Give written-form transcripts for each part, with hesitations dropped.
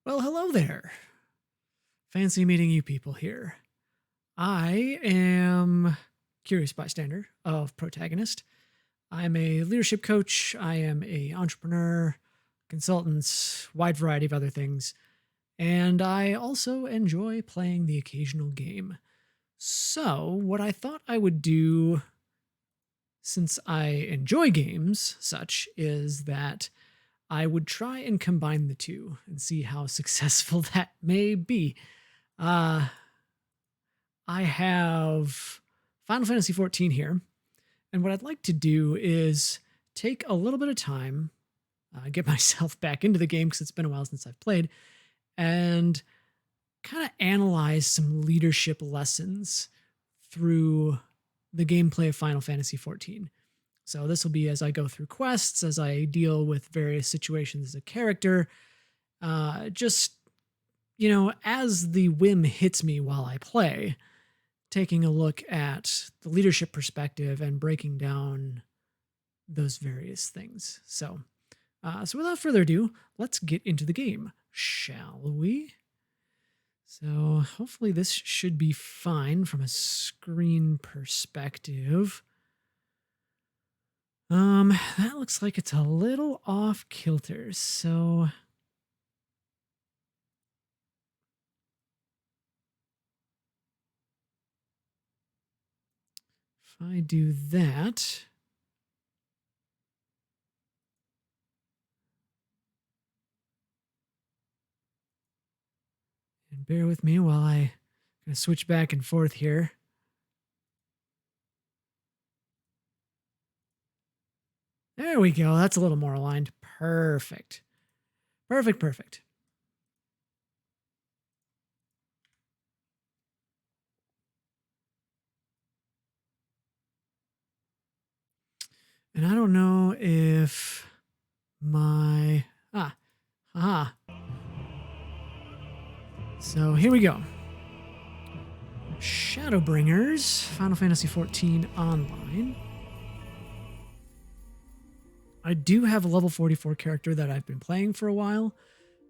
Well, hello there. Fancy meeting you people here. I am Curious Bystander of Protagonist. I'm a leadership coach. I am a entrepreneur, consultant, wide variety of other things. And I also enjoy playing the occasional game. So, what I thought I would do, since I enjoy games, such, is that I would try and combine the two and see how successful that may be. Uh, I have Final Fantasy XIV here, and what I'd like to do is take a little bit of time, get myself back into the game because it's been a while since I've played, and kind of analyze some leadership lessons through the gameplay of Final Fantasy XIV. So this will be as I go through quests, as I deal with various situations as a character, just, as the whim hits me while I play, taking a look at the leadership perspective and breaking down those various things. So without further ado, let's get into the game, shall we? So hopefully this should be fine from a screen perspective. That looks like it's a little off kilter, so if I do that, and bear with me while I kind of switch back and forth here. There we go. That's a little more aligned. Perfect. Perfect, perfect. And I don't know if my... haha. So here we go. Shadowbringers, Final Fantasy XIV Online. I do have a level 44 character that I've been playing for a while.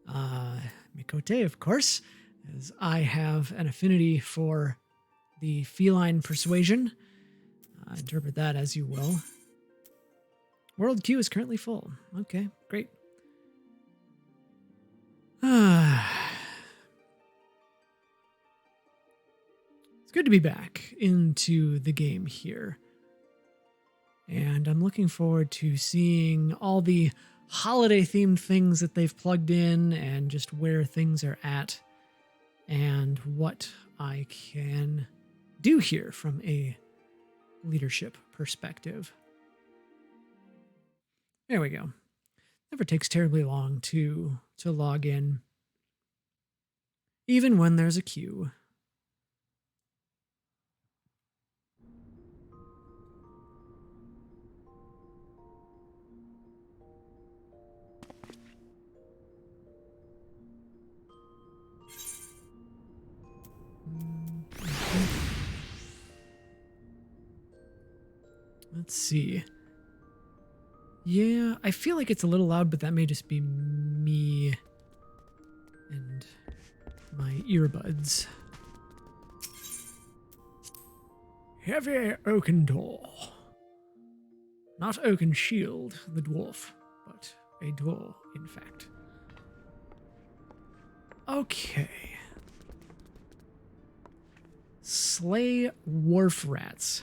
Mikote, of course, as I have an affinity for the feline persuasion. Interpret that as you will. World queue is currently full. Okay, great. It's good to be back into the game here. And I'm looking forward to seeing all the holiday-themed things that they've plugged in and just where things are at and what I can do here from a leadership perspective. There we go. Never takes terribly long to log in, even when there's a queue. Let's see. Yeah, I feel like it's a little loud, but that may just be me and my earbuds. Heavy oaken door. Not oaken shield, the dwarf, but a door, in fact. Okay. Slay wharf rats.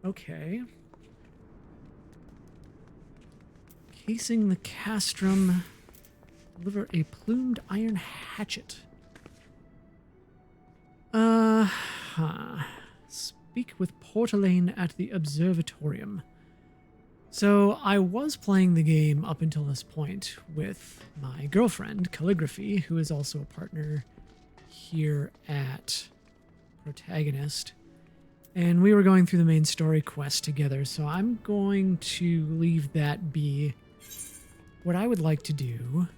Okay. Casing the castrum. Deliver a plumed iron hatchet. Speak with Portalane at the observatorium. So I was playing the game up until this point with my girlfriend, Calligraphy, who is also a partner here at Protagonist. And we were going through the main story quest together, so I'm going to leave that be. What I would like to do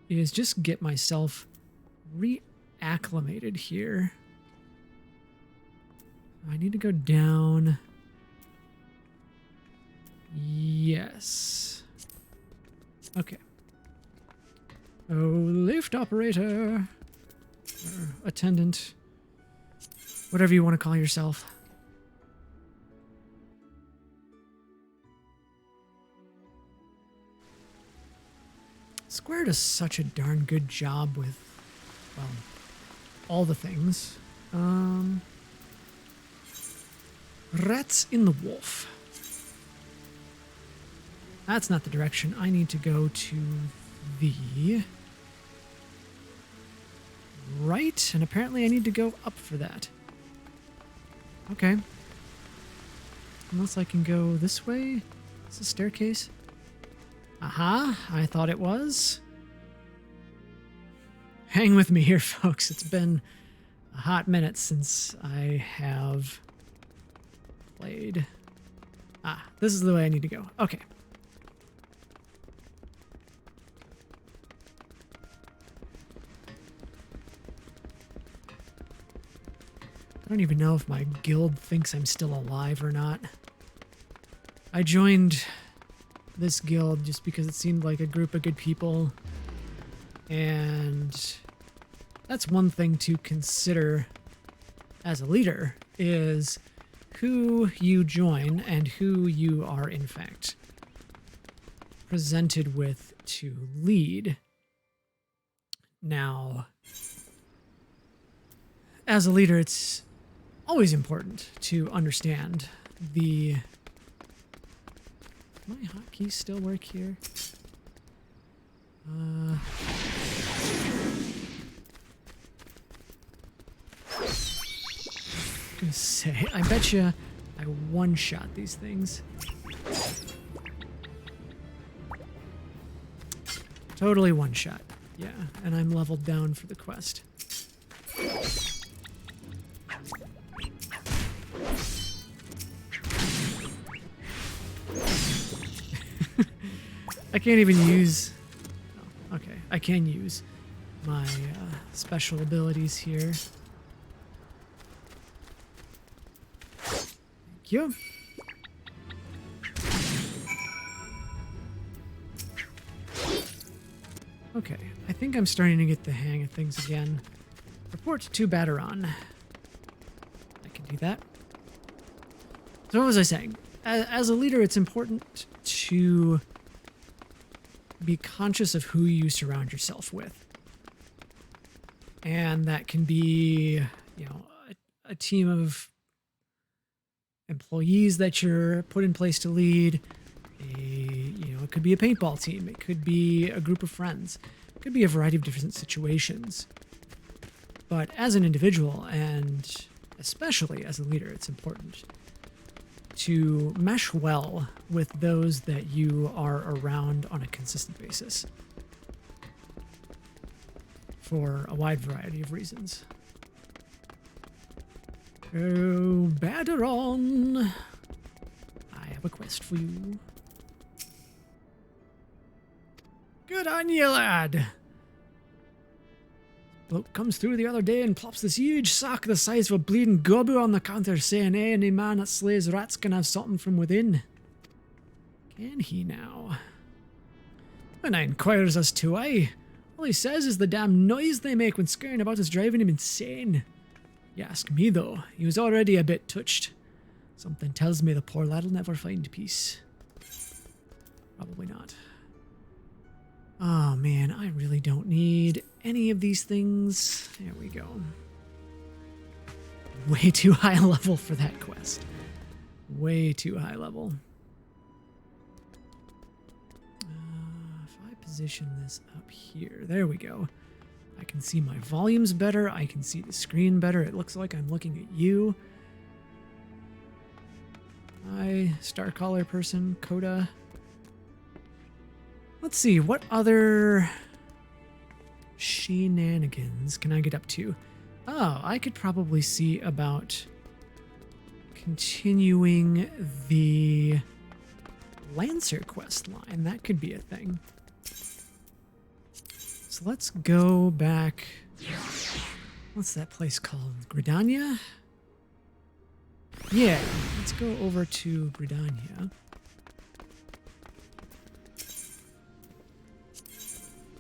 is just get myself reacclimated here. I need to go down. Yes. Okay. Oh, lift operator. Or attendant. Whatever you want to call yourself. Square does such a darn good job with, well, all the things. Rats in the wolf. That's not the direction. I need to go to the right, and apparently I need to go up for that. Okay. Unless I can go this way? It's a staircase. Aha, I thought it was. Hang with me here, folks. It's been a hot minute since I have played. Ah, this is the way I need to go. Okay. I don't even know if my guild thinks I'm still alive or not. I joined this guild just because it seemed like a group of good people, and that's one thing to consider as a leader, is who you join and who you are in fact presented with to lead. Now, as a leader, it's always important to understand the... My hotkeys still work here? I was gonna say, I bet you I one-shot these things. Totally one-shot. Yeah, and I'm leveled down for the quest. I can't even use... Oh, okay, I can use my special abilities here. Thank you. Okay, I think I'm starting to get the hang of things again. Report to Bateron. I can do that. So what was I saying? As a leader, it's important to be conscious of who you surround yourself with. And that can be, you know, a team of employees that you're put in place to lead. It could be a paintball team. It could be a group of friends. It could be a variety of different situations. But as an individual, and especially as a leader, it's important to mesh well with those that you are around on a consistent basis for a wide variety of reasons. Oh, Baderon, I have a quest for you. Good on you, lad. Bloke comes through the other day and plops this huge sack the size of a bleeding gobu on the counter, saying, any man that slays rats can have something from within. Can he now? When I inquires as to why, all he says is the damn noise they make when scurrying about is driving him insane. You ask me, though, he was already a bit touched. Something tells me the poor lad'll never find peace. Probably not. Oh man, I really don't need any of these things. There we go. Way too high level for that quest. Way too high level. If I position this up here, there we go. I can see my volumes better. I can see the screen better. It looks like I'm looking at you. Hi, Starcaller person, Coda. Let's see, what other shenanigans can I get up to? Oh, I could probably see about continuing the Lancer quest line. That could be a thing. So let's go back. What's that place called? Gridania? Yeah, let's go over to Gridania.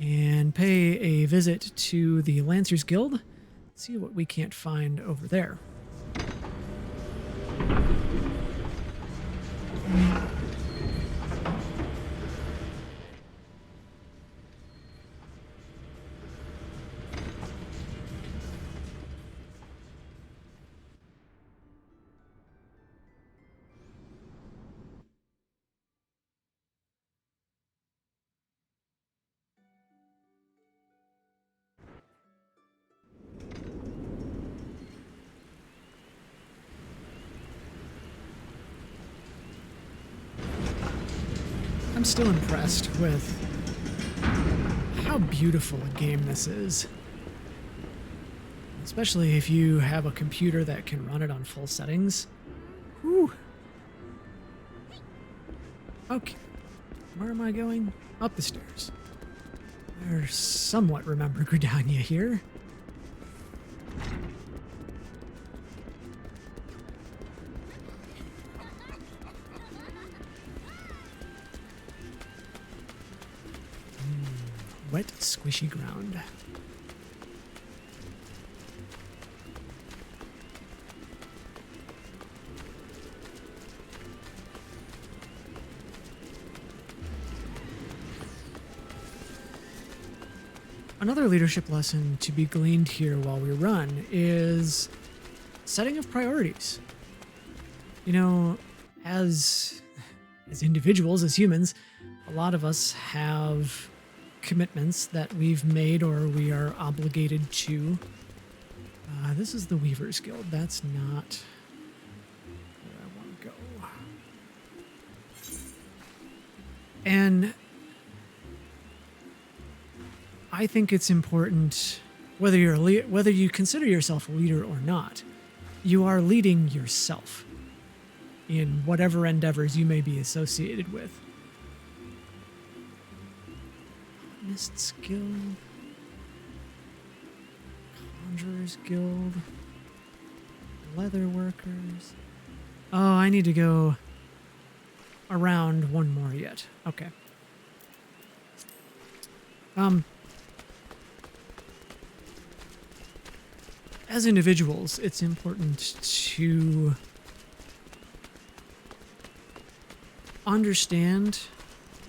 and pay a visit to the Lancers Guild. See what we can't find over there. I'm still impressed with how beautiful a game this is. Especially if you have a computer that can run it on full settings. Whew. Okay. Where am I going? Up the stairs. I somewhat remember Gridania here. Wet, squishy ground. Another leadership lesson to be gleaned here while we run is setting of priorities. You know, as individuals, as humans, a lot of us have commitments that we've made or we are obligated to. This is the Weaver's Guild. That's not where I want to go. And I think it's important, whether you consider yourself a leader or not, you are leading yourself in whatever endeavors you may be associated with. Mist's Guild, Conjurer's Guild, Leather Workers. Oh, I need to go around one more yet. Okay. As individuals, it's important to understand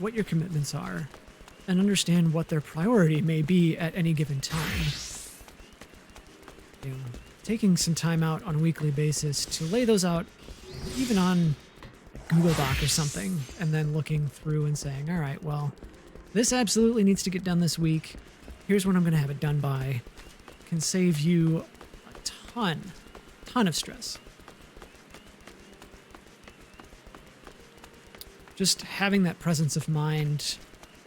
what your commitments are and understand what their priority may be at any given time. You know, taking some time out on a weekly basis to lay those out, even on Google Doc or something, and then looking through and saying, all right, well, this absolutely needs to get done this week. Here's when I'm going to have it done by. Can save you a ton of stress. Just having that presence of mind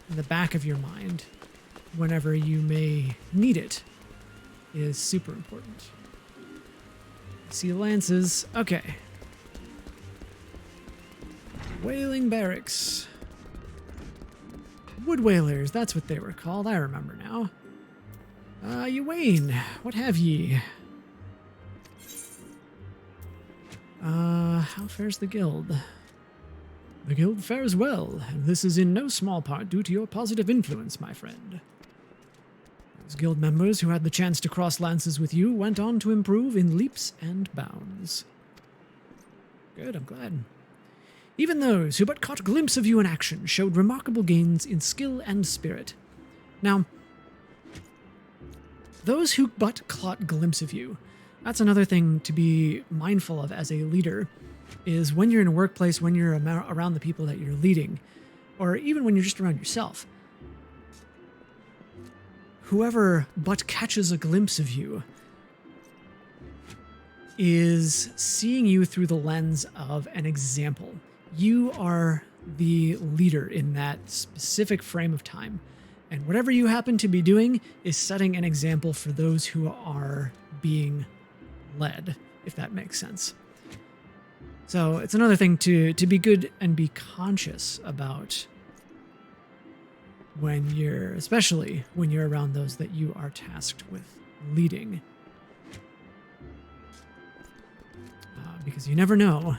in the back of your mind whenever you may need it is super important. See lances. Okay. Whaling Barracks. Wood Whalers, that's what they were called. I remember now. Ewain, what have ye? How fares the guild? The guild fares well, and this is in no small part due to your positive influence, my friend. Those guild members who had the chance to cross lances with you went on to improve in leaps and bounds. Good, I'm glad. Even those who but caught a glimpse of you in action showed remarkable gains in skill and spirit. Now, those who but caught a glimpse of you, that's another thing to be mindful of as a leader, is when you're in a workplace, when you're around the people that you're leading, or even when you're just around yourself. Whoever but catches a glimpse of you is seeing you through the lens of an example. You are the leader in that specific frame of time. And whatever you happen to be doing is setting an example for those who are being led, if that makes sense. So it's another thing to be good and be conscious about especially when you're around those that you are tasked with leading. Because you never know,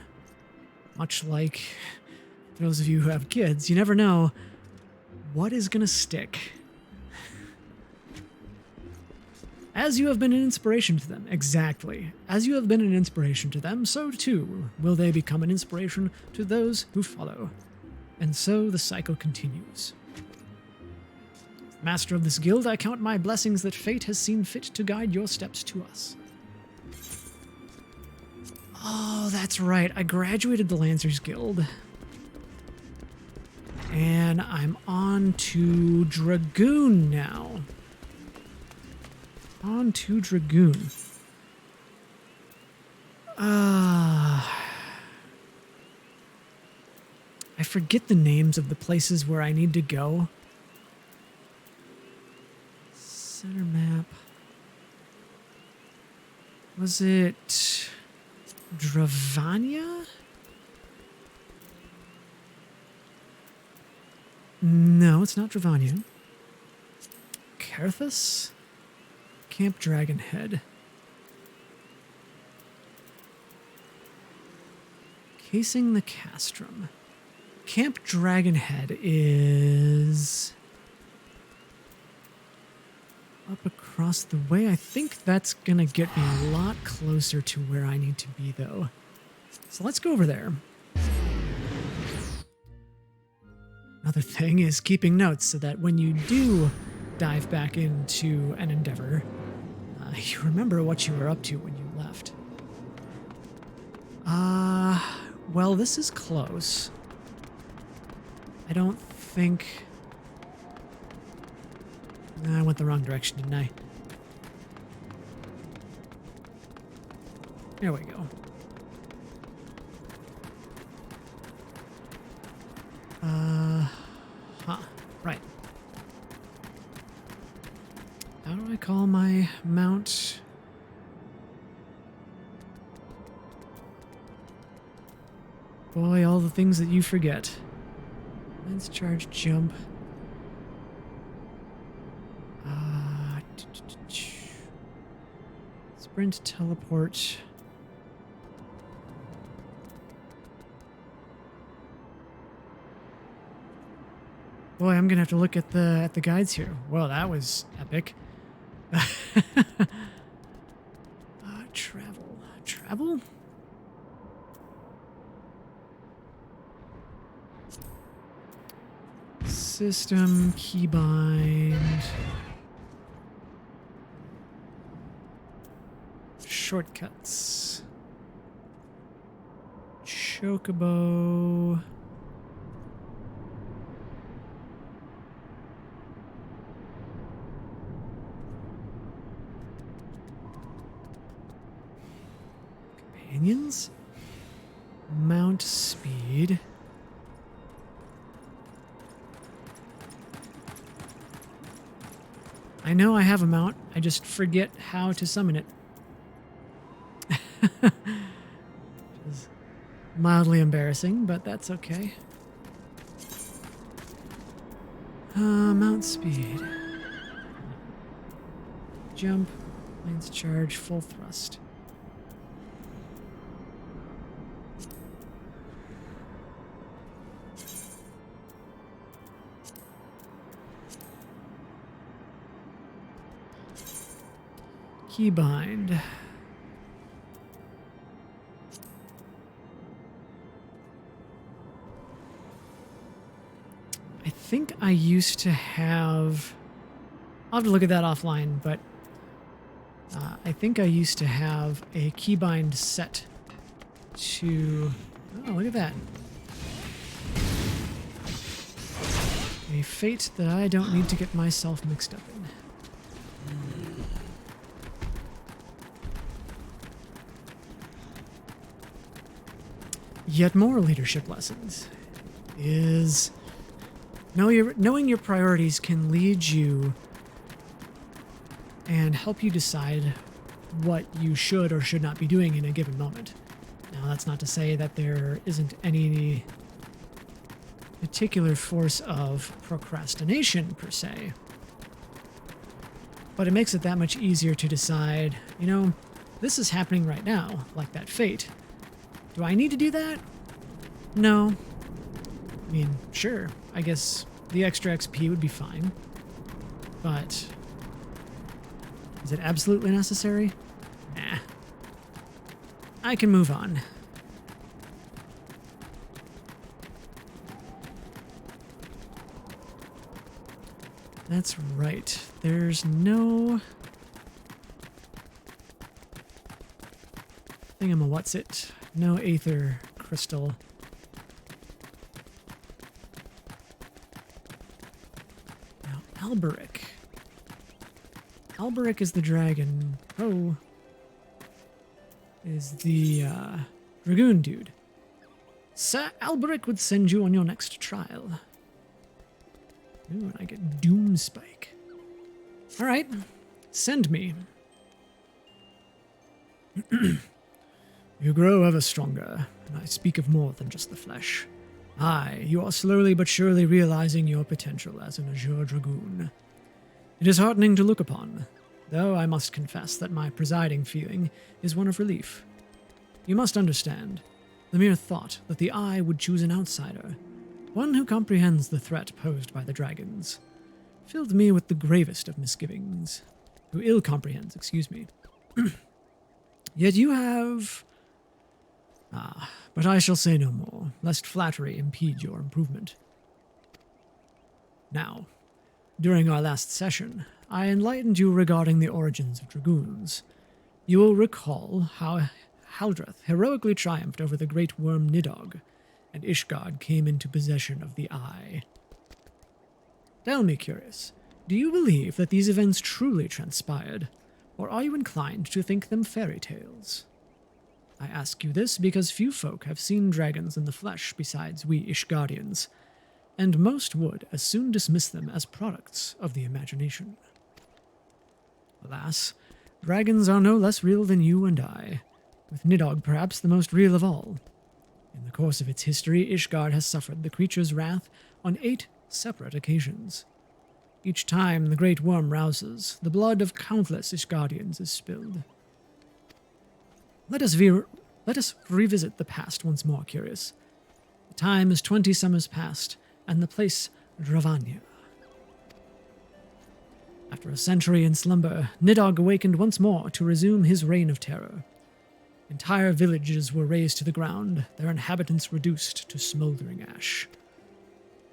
much like those of you who have kids, you never know what is going to stick. As you have been an inspiration to them, exactly. As you have been an inspiration to them, so too will they become an inspiration to those who follow. And so the cycle continues. Master of this guild, I count my blessings that fate has seen fit to guide your steps to us. Oh, that's right. I graduated the Lancers Guild. And I'm on to Dragoon now. On to Dragoon. I forget the names of the places where I need to go. Center map. Was it Dravania? No, it's not Dravania. Carthus? Camp Dragonhead. Casing the Castrum. Camp Dragonhead is up across the way. I think that's gonna get me a lot closer to where I need to be, though. So let's go over there. Another thing is keeping notes so that when you do dive back into an endeavor, you remember what you were up to when you left. Well, this is close. I don't think... I went the wrong direction, didn't I? There we go. Right. How do I call my mount? Boy, all the things that you forget. Lance charge, jump. Sprint, teleport. Boy, I'm gonna have to look at the guides here. Well, that was epic. Travel? System, keybind. Shortcuts. Chocobo. Companions? Mount speed. I know I have a mount, I just forget how to summon it. Which is mildly embarrassing, but that's okay. Mount speed. Jump, lance charge, full thrust. Keybind. I think I used to have... I'll have to look at that offline, but I think I used to have a keybind set to... Oh, look at that. A fate that I don't need to get myself mixed up in. Yet more leadership lessons is knowing your priorities can lead you and help you decide what you should or should not be doing in a given moment. Now, that's not to say that there isn't any particular force of procrastination per se, but it makes it that much easier to decide, you know, this is happening right now, like that fate. Do I need to do that? No. I mean, sure, I guess the extra XP would be fine. But Is it absolutely necessary? Nah. I can move on. That's right. There's no thingamawhatsit. No aether crystal. Now, Alberic. Alberic is the dragon. Oh. Is the dragoon dude. Sir Alberic would send you on your next trial. Ooh, and I get Doom Spike. All right, send me. You grow ever stronger, and I speak of more than just the flesh. Aye, you are slowly but surely realizing your potential as an Azure Dragoon. It is heartening to look upon, though I must confess that my presiding feeling is one of relief. You must understand, the mere thought that the Eye would choose an outsider, one who comprehends the threat posed by the dragons, filled me with the gravest of misgivings. Who ill comprehends, excuse me. Yet you have... but I shall say no more, lest flattery impede your improvement. Now, during our last session, I enlightened you regarding the origins of dragoons. You will recall how Haldreth heroically triumphed over the great worm Nidog, and Ishgard came into possession of the Eye. Tell me, curious, do you believe that these events truly transpired, or are you inclined to think them fairy tales? I ask you this because few folk have seen dragons in the flesh besides we Ishgardians, and most would as soon dismiss them as products of the imagination. Alas, dragons are no less real than you and I, with Nidog perhaps the most real of all. In the course of its history, Ishgard has suffered the creature's wrath on 8 separate occasions. Each time the great worm rouses, the blood of countless Ishgardians is spilled. Let us revisit the past once more, curious. The time is 20 summers past, and the place Dravanya. After a century in slumber, Nidog awakened once more to resume his reign of terror. Entire villages were razed to the ground, their inhabitants reduced to smoldering ash.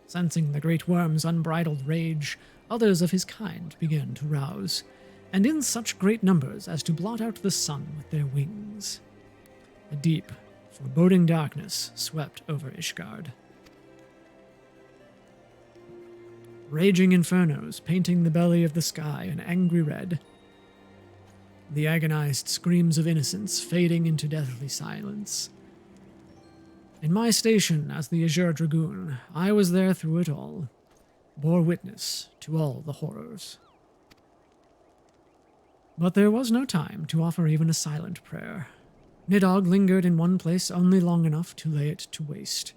Sensing the great worm's unbridled rage, others of his kind began to rouse, and in such great numbers as to blot out the sun with their wings. A deep, foreboding darkness swept over Ishgard. Raging infernos painting the belly of the sky an angry red. The agonized screams of innocence fading into deathly silence. In my station as the Azure Dragoon, I was there through it all, bore witness to all the horrors. But there was no time to offer even a silent prayer. Nidog lingered in one place only long enough to lay it to waste.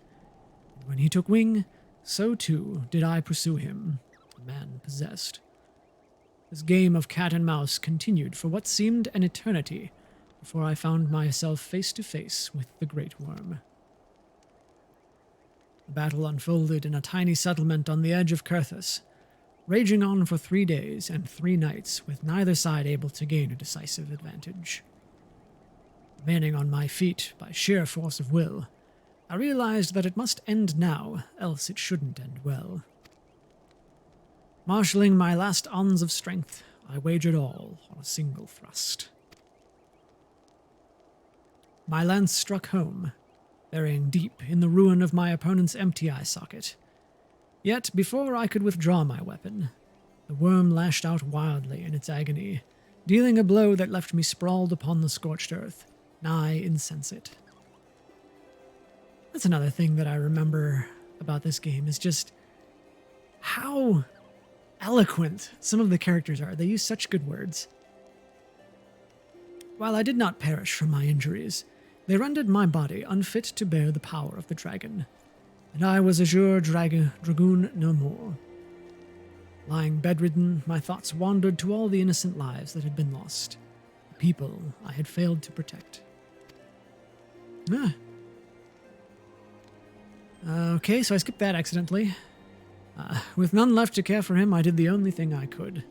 And when he took wing, so too did I pursue him, a man possessed. This game of cat and mouse continued for what seemed an eternity before I found myself face to face with the great worm. The battle unfolded in a tiny settlement on the edge of Kurthus, raging on for 3 days and 3 nights, with neither side able to gain a decisive advantage. Remaining on my feet by sheer force of will, I realized that it must end now, else it shouldn't end well. Marshalling my last ons of strength, I wagered all on a single thrust. My lance struck home, burying deep in the ruin of my opponent's empty eye socket. Yet, before I could withdraw my weapon, the worm lashed out wildly in its agony, dealing a blow that left me sprawled upon the scorched earth, nigh insensate. That's another thing that I remember about this game, is just how eloquent some of the characters are. They use such good words. While I did not perish from my injuries, they rendered my body unfit to bear the power of the dragon, and I was Azure Dragoon no more. Lying bedridden, my thoughts wandered to all the innocent lives that had been lost, the people I had failed to protect. Okay, so I skipped that accidentally. With none left to care for him, I did the only thing I could.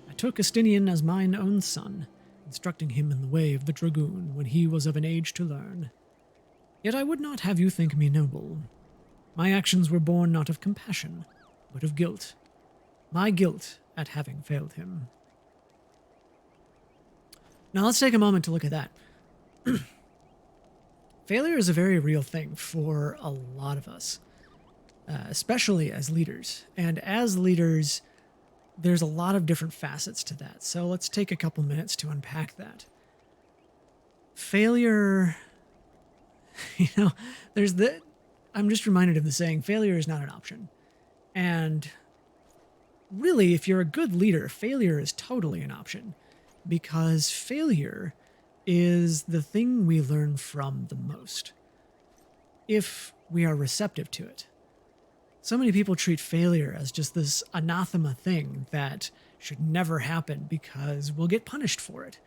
I took Estinian as mine own son, instructing him in the way of the dragoon when he was of an age to learn. Yet I would not have you think me noble. My actions were born not of compassion, but of guilt. My guilt at having failed him. Now let's take a moment to look at that. Failure is a very real thing for a lot of us, especially as leaders. And as leaders, there's a lot of different facets to that. So let's take a couple minutes to unpack that. Failure, I'm just reminded of the saying, failure is not an option. And really, if you're a good leader, failure is totally an option, because failure is the thing we learn from the most, if we are receptive to it. So many people treat failure as just this anathema thing that should never happen because we'll get punished for it.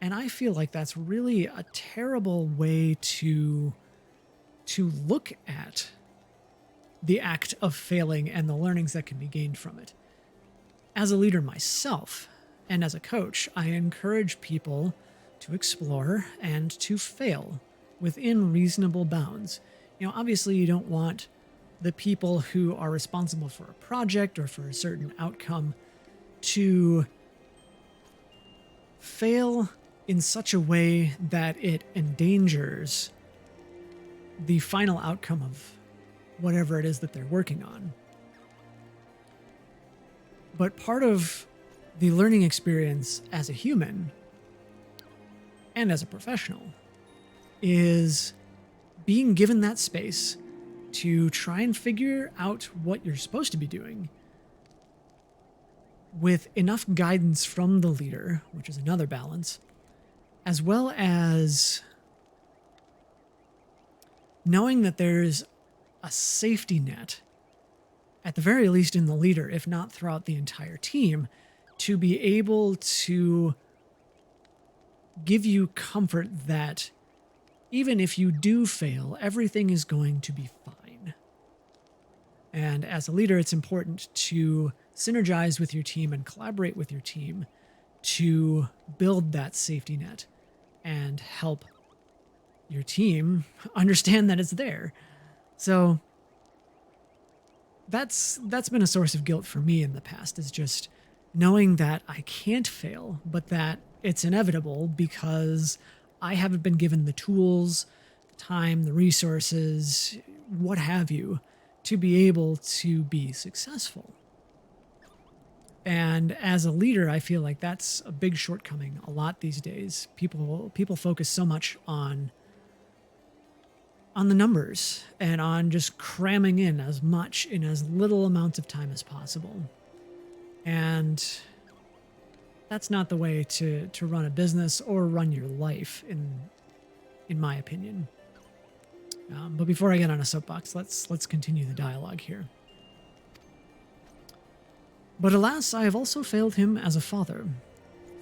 And I feel like that's really a terrible way to look at the act of failing and the learnings that can be gained from it. As a leader myself, and as a coach, I encourage people to explore and to fail within reasonable bounds. Obviously you don't want the people who are responsible for a project or for a certain outcome to fail in such a way that it endangers the final outcome of whatever it is that they're working on. But part of the learning experience as a human and as a professional is being given that space to try and figure out what you're supposed to be doing with enough guidance from the leader, which is another balance, as well as knowing that there's a safety net, at the very least in the leader, if not throughout the entire team, to be able to give you comfort that even if you do fail, everything is going to be fine. And as a leader, it's important to synergize with your team and collaborate with your team to build that safety net and help your team understand that it's there. So that's been a source of guilt for me in the past, is just knowing that I can't fail, but that it's inevitable because I haven't been given the tools, the time, the resources, what have you, to be able to be successful. And as a leader, I feel like that's a big shortcoming a lot these days. People focus so much on the numbers and on just cramming in as much in as little amounts of time as possible. And that's not the way to run a business or run your life, in my opinion. But before I get on a soapbox, let's continue the dialogue here. But alas, I have also failed him as a father.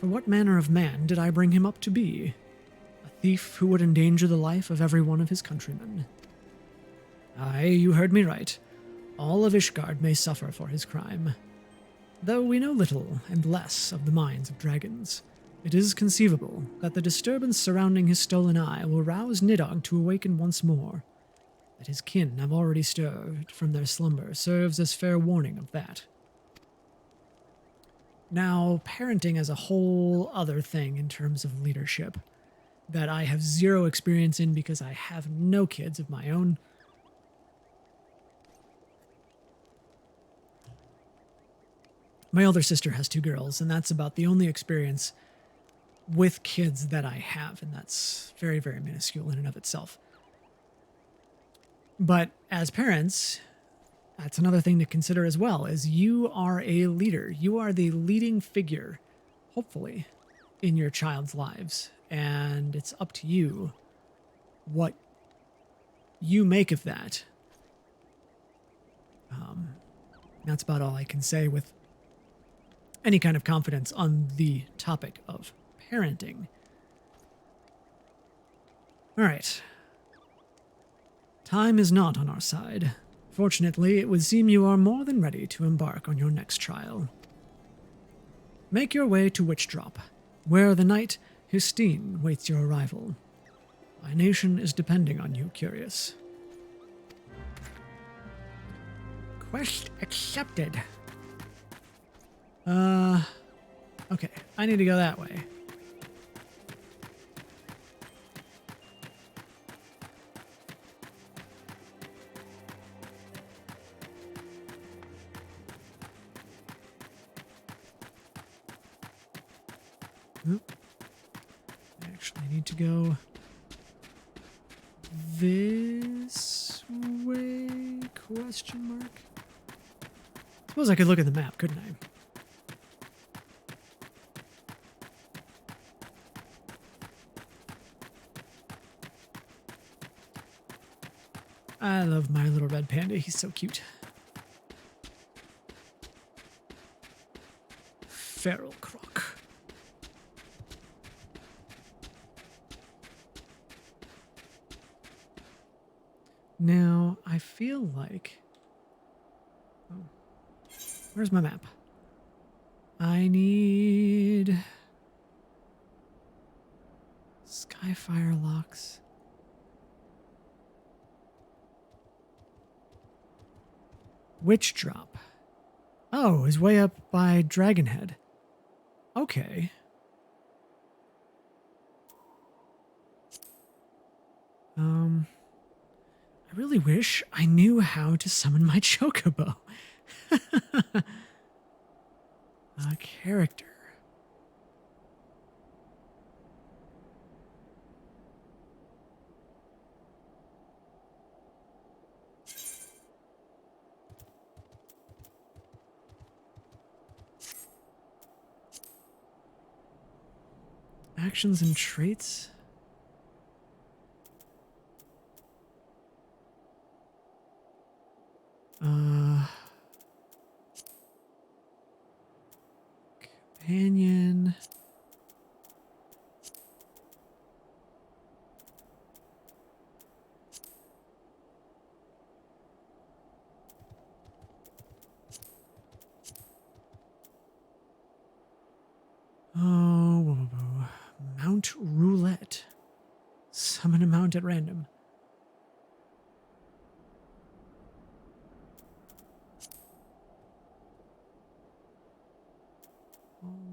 For what manner of man did I bring him up to be? A thief who would endanger the life of every one of his countrymen. Aye, you heard me right. All of Ishgard may suffer for his crime. Though we know little and less of the minds of dragons, it is conceivable that the disturbance surrounding his stolen eye will rouse Nidhogg to awaken once more. That his kin have already stirred from their slumber serves as fair warning of that. Now, parenting is a whole other thing in terms of leadership that I have zero experience in because I have no kids of my own. My older sister has 2 girls, and that's about the only experience with kids that I have, and that's very, very minuscule in and of itself. But as parents, that's another thing to consider as well, is you are a leader. You are the leading figure, hopefully, in your child's lives. And it's up to you what you make of that. That's about all I can say with any kind of confidence on the topic of parenting. All right. Time is not on our side. Fortunately, it would seem you are more than ready to embark on your next trial. Make your way to Witch Drop, where the knight Histine waits your arrival. My nation is depending on you, Curious. Quest accepted. Okay, I need to go that way. Nope. I actually need to go this way? Question mark. Suppose I could look at the map, couldn't I? I love my little red panda. He's so cute. Feral croc. Now, I feel like... Oh. Where's my map? I need... Skyfire locks. Witch Drop. Oh, is way up by Dragonhead. Okay. I really wish I knew how to summon my chocobo. A character. Actions and traits. Companion. Oh, Mount Roulette. Summon a mount at random.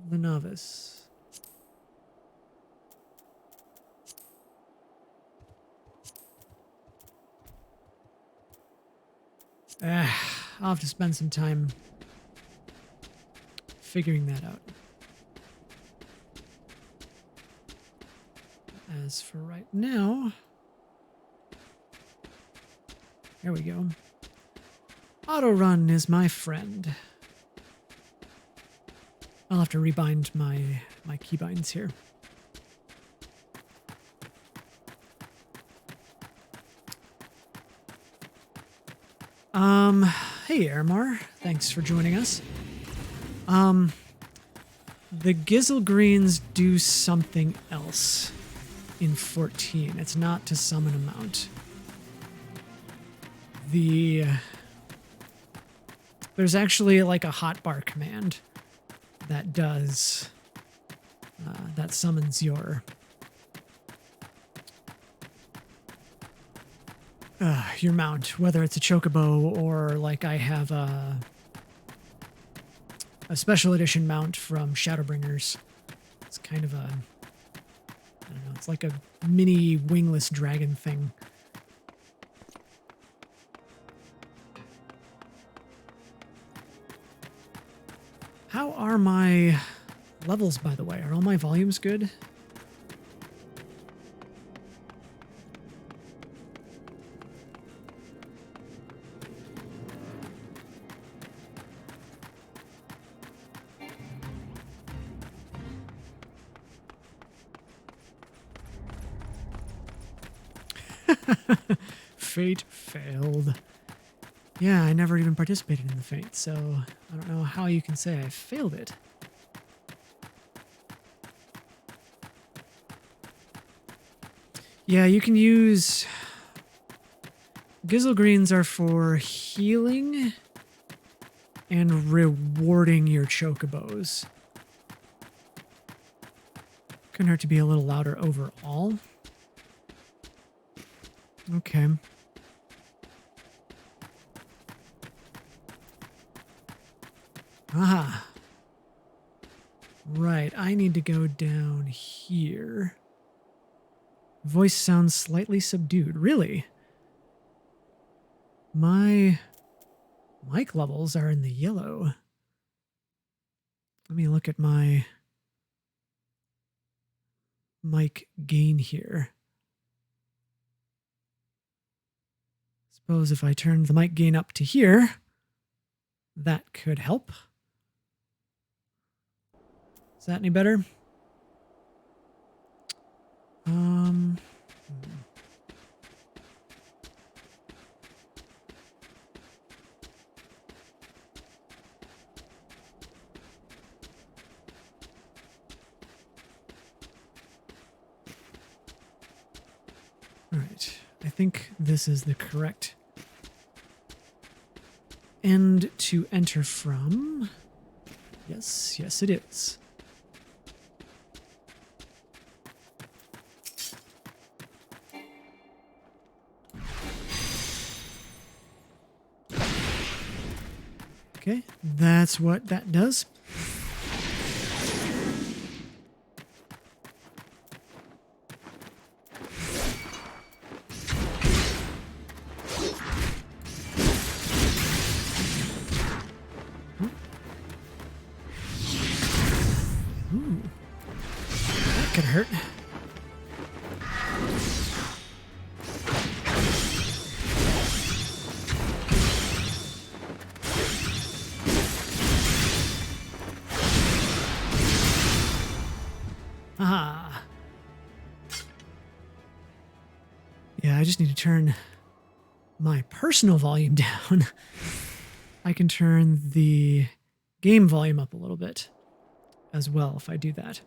The novice. I'll have to spend some time figuring that out. As for right now, there we go. Auto run is my friend. I'll have to rebind my keybinds here. Hey Airmar, thanks for joining us. The Gizzlegreens do something else in 14. It's not to summon a mount. There's actually like a hotbar command that does, that summons your mount, whether it's a chocobo or like I have a special edition mount from Shadowbringers. It's kind of a, I don't know, it's like a mini wingless dragon thing. How are my levels, by the way? Are all my volumes good? Fate failed. Yeah, I never even participated in the Fate, so I don't know how you can say I failed it. Yeah, you can use... Gizzlegreens are for healing and rewarding your chocobos. Couldn't hurt to be a little louder overall. Okay. Aha. Right, I need to go down here. Voice sounds slightly subdued. Really? My mic levels are in the yellow. Let me look at my mic gain here. Suppose if I turn the mic gain up to here, that could help. Is that any better? All right, I think this is the correct end to enter from. Yes, yes it is. Okay, that's what that does. Ooh, that could hurt. Ah. Yeah, I just need to turn my personal volume down. I can turn the game volume up a little bit as well if I do that.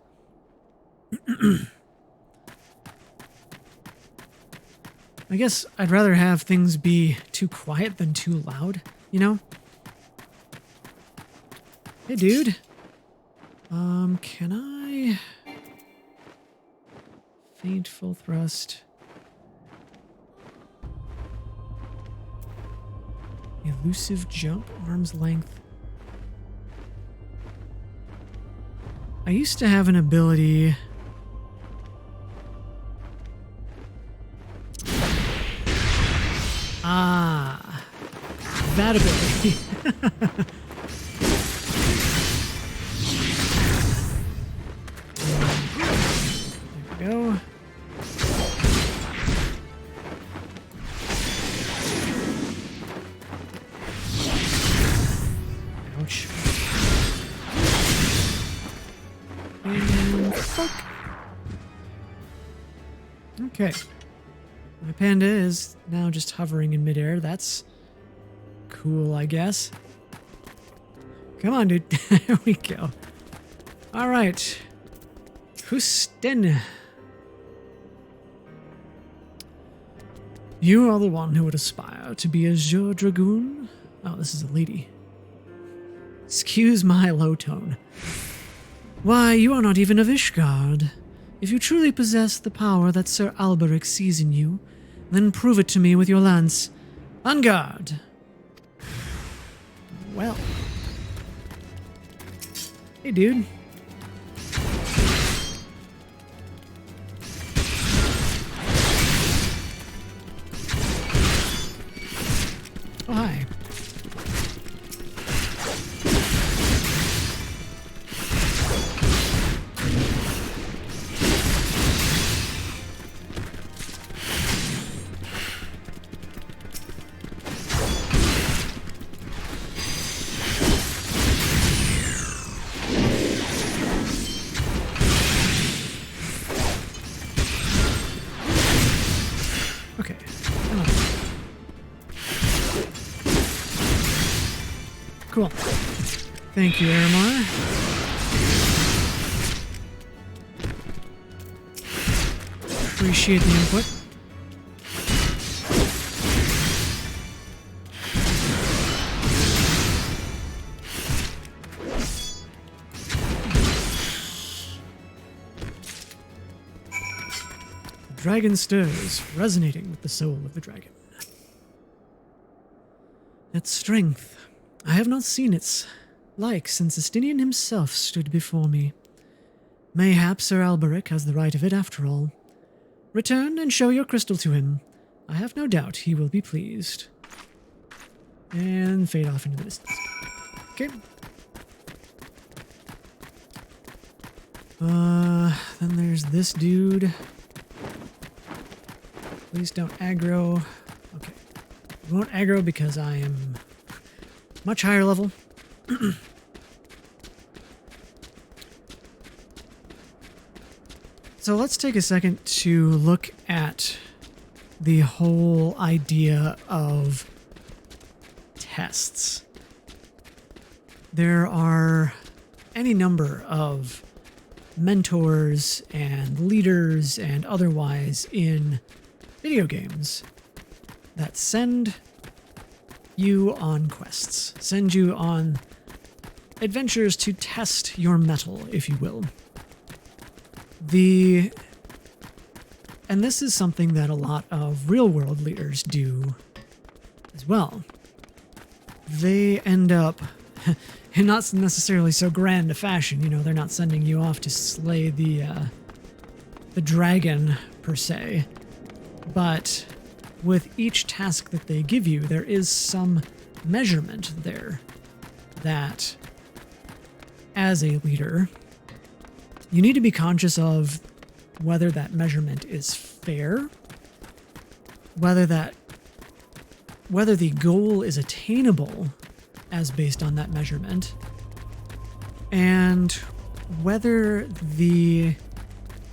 I guess I'd rather have things be too quiet than too loud, you know? Hey, dude. Can I... Faint full thrust. Elusive jump, arm's length. I used to have an ability... Ah, that ability. There we go. Ouch. And fuck. Okay. My panda is now just hovering in midair. That's cool, I guess. Come on, dude. There we go. All right. Husten. You are the one who would aspire to be a Jour Dragoon? Oh, this is a lady. Excuse my low tone. Why, you are not even of Ishgard. If you truly possess the power that Sir Alberic sees in you, then prove it to me with your lance. On guard! Well. Hey, dude. Oh, hi. Okay. Cool. Thank you, Aramar. Appreciate the input. dragon stirs, resonating with the soul of the dragon. Its strength, I have not seen its like since Estinian himself stood before me. Mayhap Sir Alberic has the right of it after all. Return and show your crystal to him. I have no doubt he will be pleased. And fade off into the distance. Okay. Then there's this dude. Please don't aggro. Okay. I won't aggro because I am much higher level. So let's take a second to look at the whole idea of tests. There are any number of mentors and leaders and otherwise in video games that send you on quests, send you on adventures to test your mettle, if you will. And this is something that a lot of real-world leaders do as well. They end up in not necessarily so grand a fashion, you know, they're not sending you off to slay the dragon, per se. But with each task that they give you, there is some measurement there that, as a leader, you need to be conscious of whether that measurement is fair, whether the goal is attainable as based on that measurement, and whether the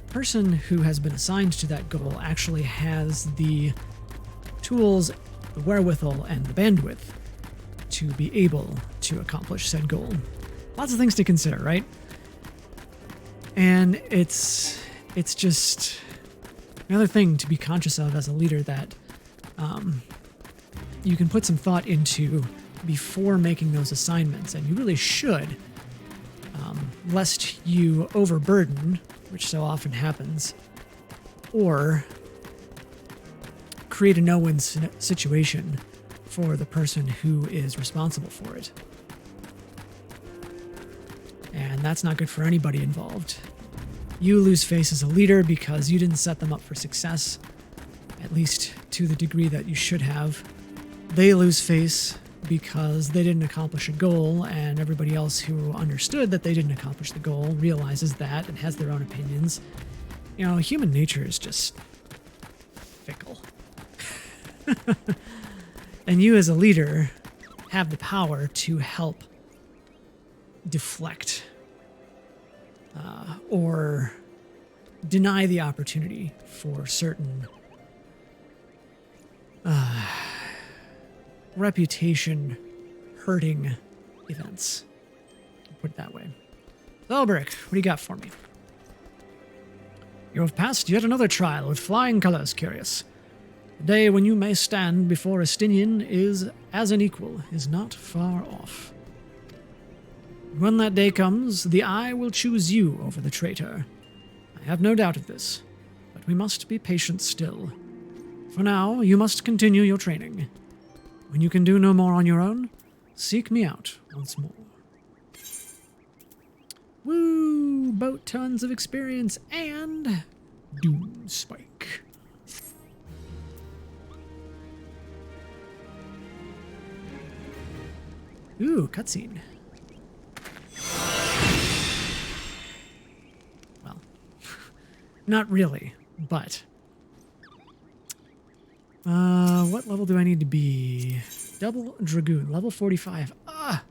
person who has been assigned to that goal actually has the tools, the wherewithal, and the bandwidth to be able to accomplish said goal. Lots of things to consider, right? And it's just another thing to be conscious of as a leader that you can put some thought into before making those assignments, and you really should, lest you overburden, which so often happens, or create a no-win situation for the person who is responsible for it. And that's not good for anybody involved. You lose face as a leader because you didn't set them up for success, at least to the degree that you should have. They lose face because they didn't accomplish a goal, and everybody else who understood that they didn't accomplish the goal realizes that and has their own opinions. You know, human nature is just fickle. And you as a leader have the power to help deflect or deny the opportunity for certain reputation hurting events. Put it that way. So, Alberic, what do you got for me? You have passed yet another trial with flying colors, Curious. The day when you may stand before Estinian is as an equal is not far off. When that day comes, the Eye will choose you over the traitor. I have no doubt of this, but we must be patient still. For now, you must continue your training. When you can do no more on your own, seek me out once more. Woo! Boat tons of experience and Doom Spike. Ooh, cutscene. Well, not really, but what level do I need to be? Double Dragoon, level 45. I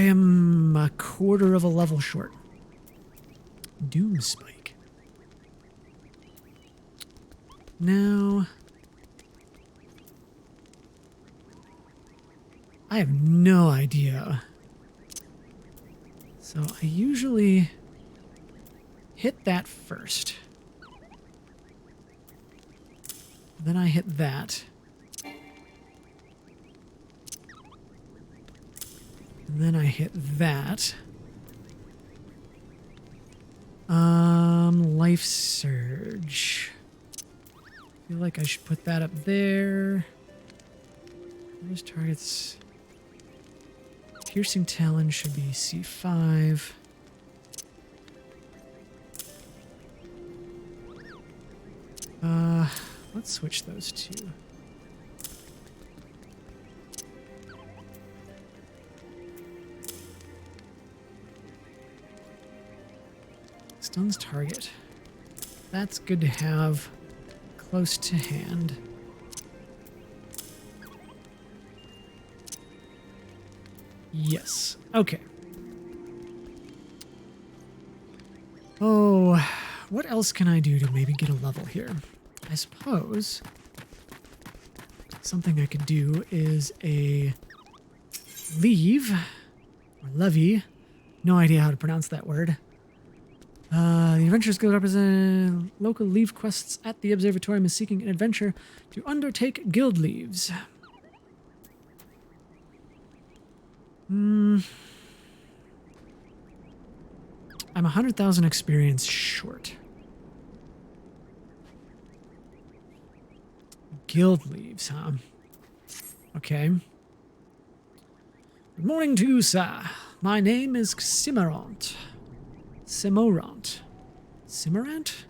am a quarter of a level short. Doom Spike. Now, I have no idea. So I usually hit that first. Then I hit that. And then I hit that. Life Surge. I feel like I should put that up there. Those targets. Piercing Talon should be C5. Let's switch those two. Stuns target. That's good to have close to hand. Yes. Okay. Oh, what else can I do to maybe get a level here? I suppose something I could do is a leave or levy. No idea how to pronounce that word. The Adventurers Guild represent local leave quests at the Observatorium is seeking an adventure to undertake guild leaves. I'm 100,000 experience short. Guild leaves, huh? Okay. Good morning to you, sir. My name is Cimarant. Simorant. Cimarant?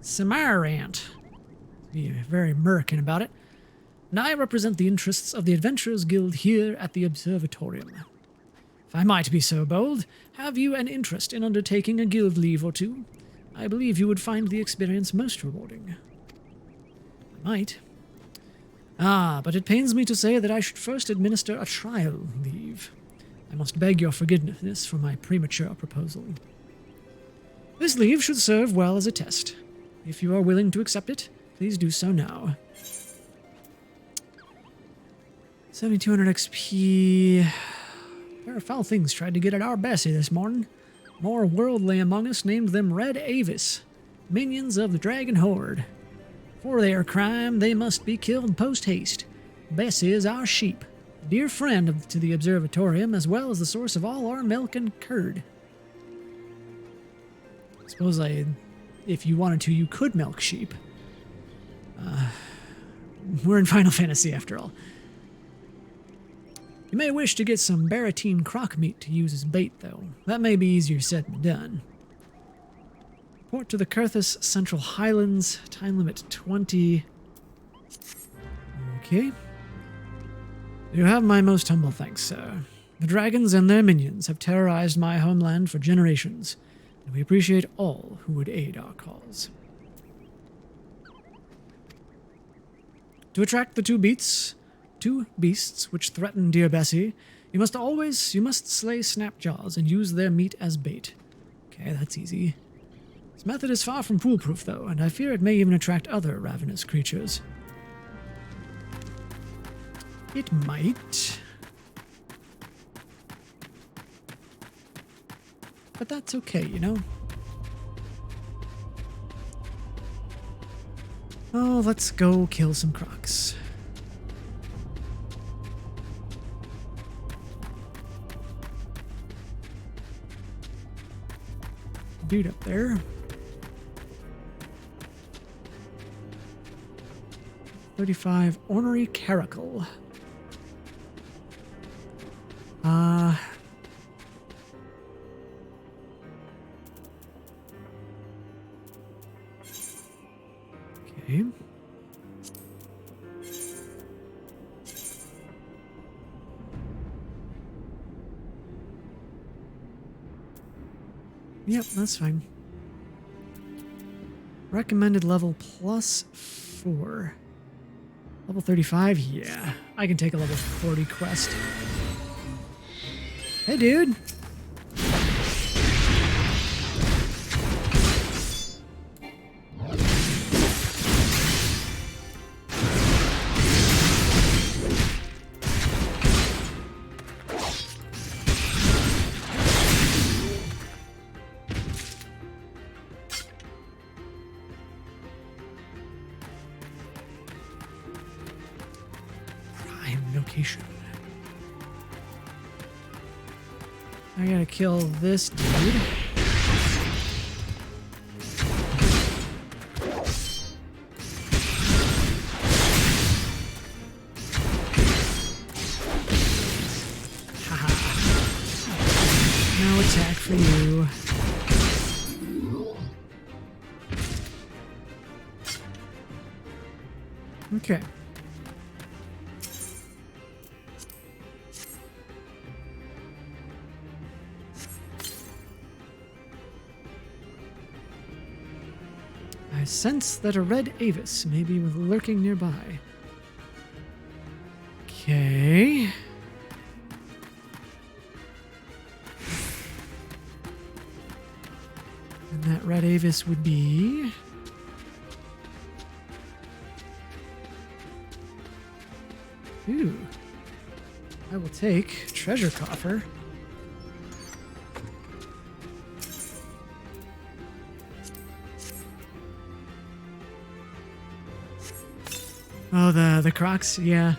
Cimarant. Be very American about it. And I represent the interests of the Adventurers Guild here at the Observatorium. If I might be so bold, have you an interest in undertaking a guild leave or two? I believe you would find the experience most rewarding. I might. But it pains me to say that I should first administer a trial leave. I must beg your forgiveness for my premature proposal. This leave should serve well as a test. If you are willing to accept it, please do so now. 7,200 XP. There are foul things tried to get at our Bessie this morning. More worldly among us named them Red Avis, minions of the Dragon Horde. For their crime, they must be killed post-haste. Bessie is our sheep, a dear friend to the Observatorium, as well as the source of all our milk and curd. Suppose if you wanted to, you could milk sheep. We're in Final Fantasy after all. You may wish to get some Baratine croc meat to use as bait, though. That may be easier said than done. Report to the Kurthus Central Highlands. Time limit 20. Okay. You have my most humble thanks, sir. The dragons and their minions have terrorized my homeland for generations, and we appreciate all who would aid our cause. To attract the two beasts which threaten dear Bessie, you must slay Snapjaws and use their meat as bait. Okay, that's easy. This method is far from foolproof, though, and I fear it may even attract other ravenous creatures. It might. But that's okay, you know? Oh, let's go kill some crocs. Dude up there. 35 Ornery Caracal. Okay. Yep, that's fine. Recommended level +4. Level 35? Yeah. I can take a level 40 quest. Hey, dude. Location. I gotta kill this dude. No attack for you. Okay. I sense that a red Avis may be lurking nearby. Okay. And that red Avis would be... Ooh. I will take Treasure Coffer. Oh, the Crocs, yeah.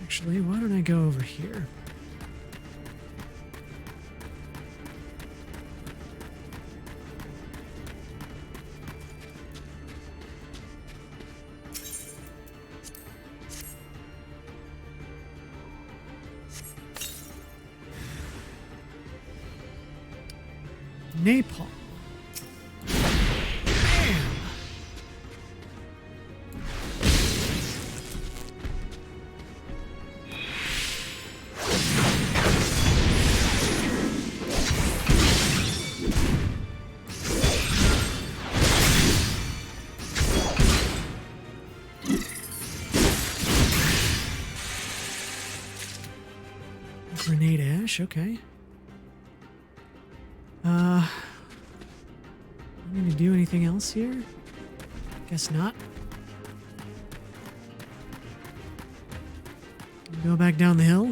Actually, why don't I go over here? Napalm. Grenade ash, okay. I'm gonna do anything else here? Guess not. Go back down the hill.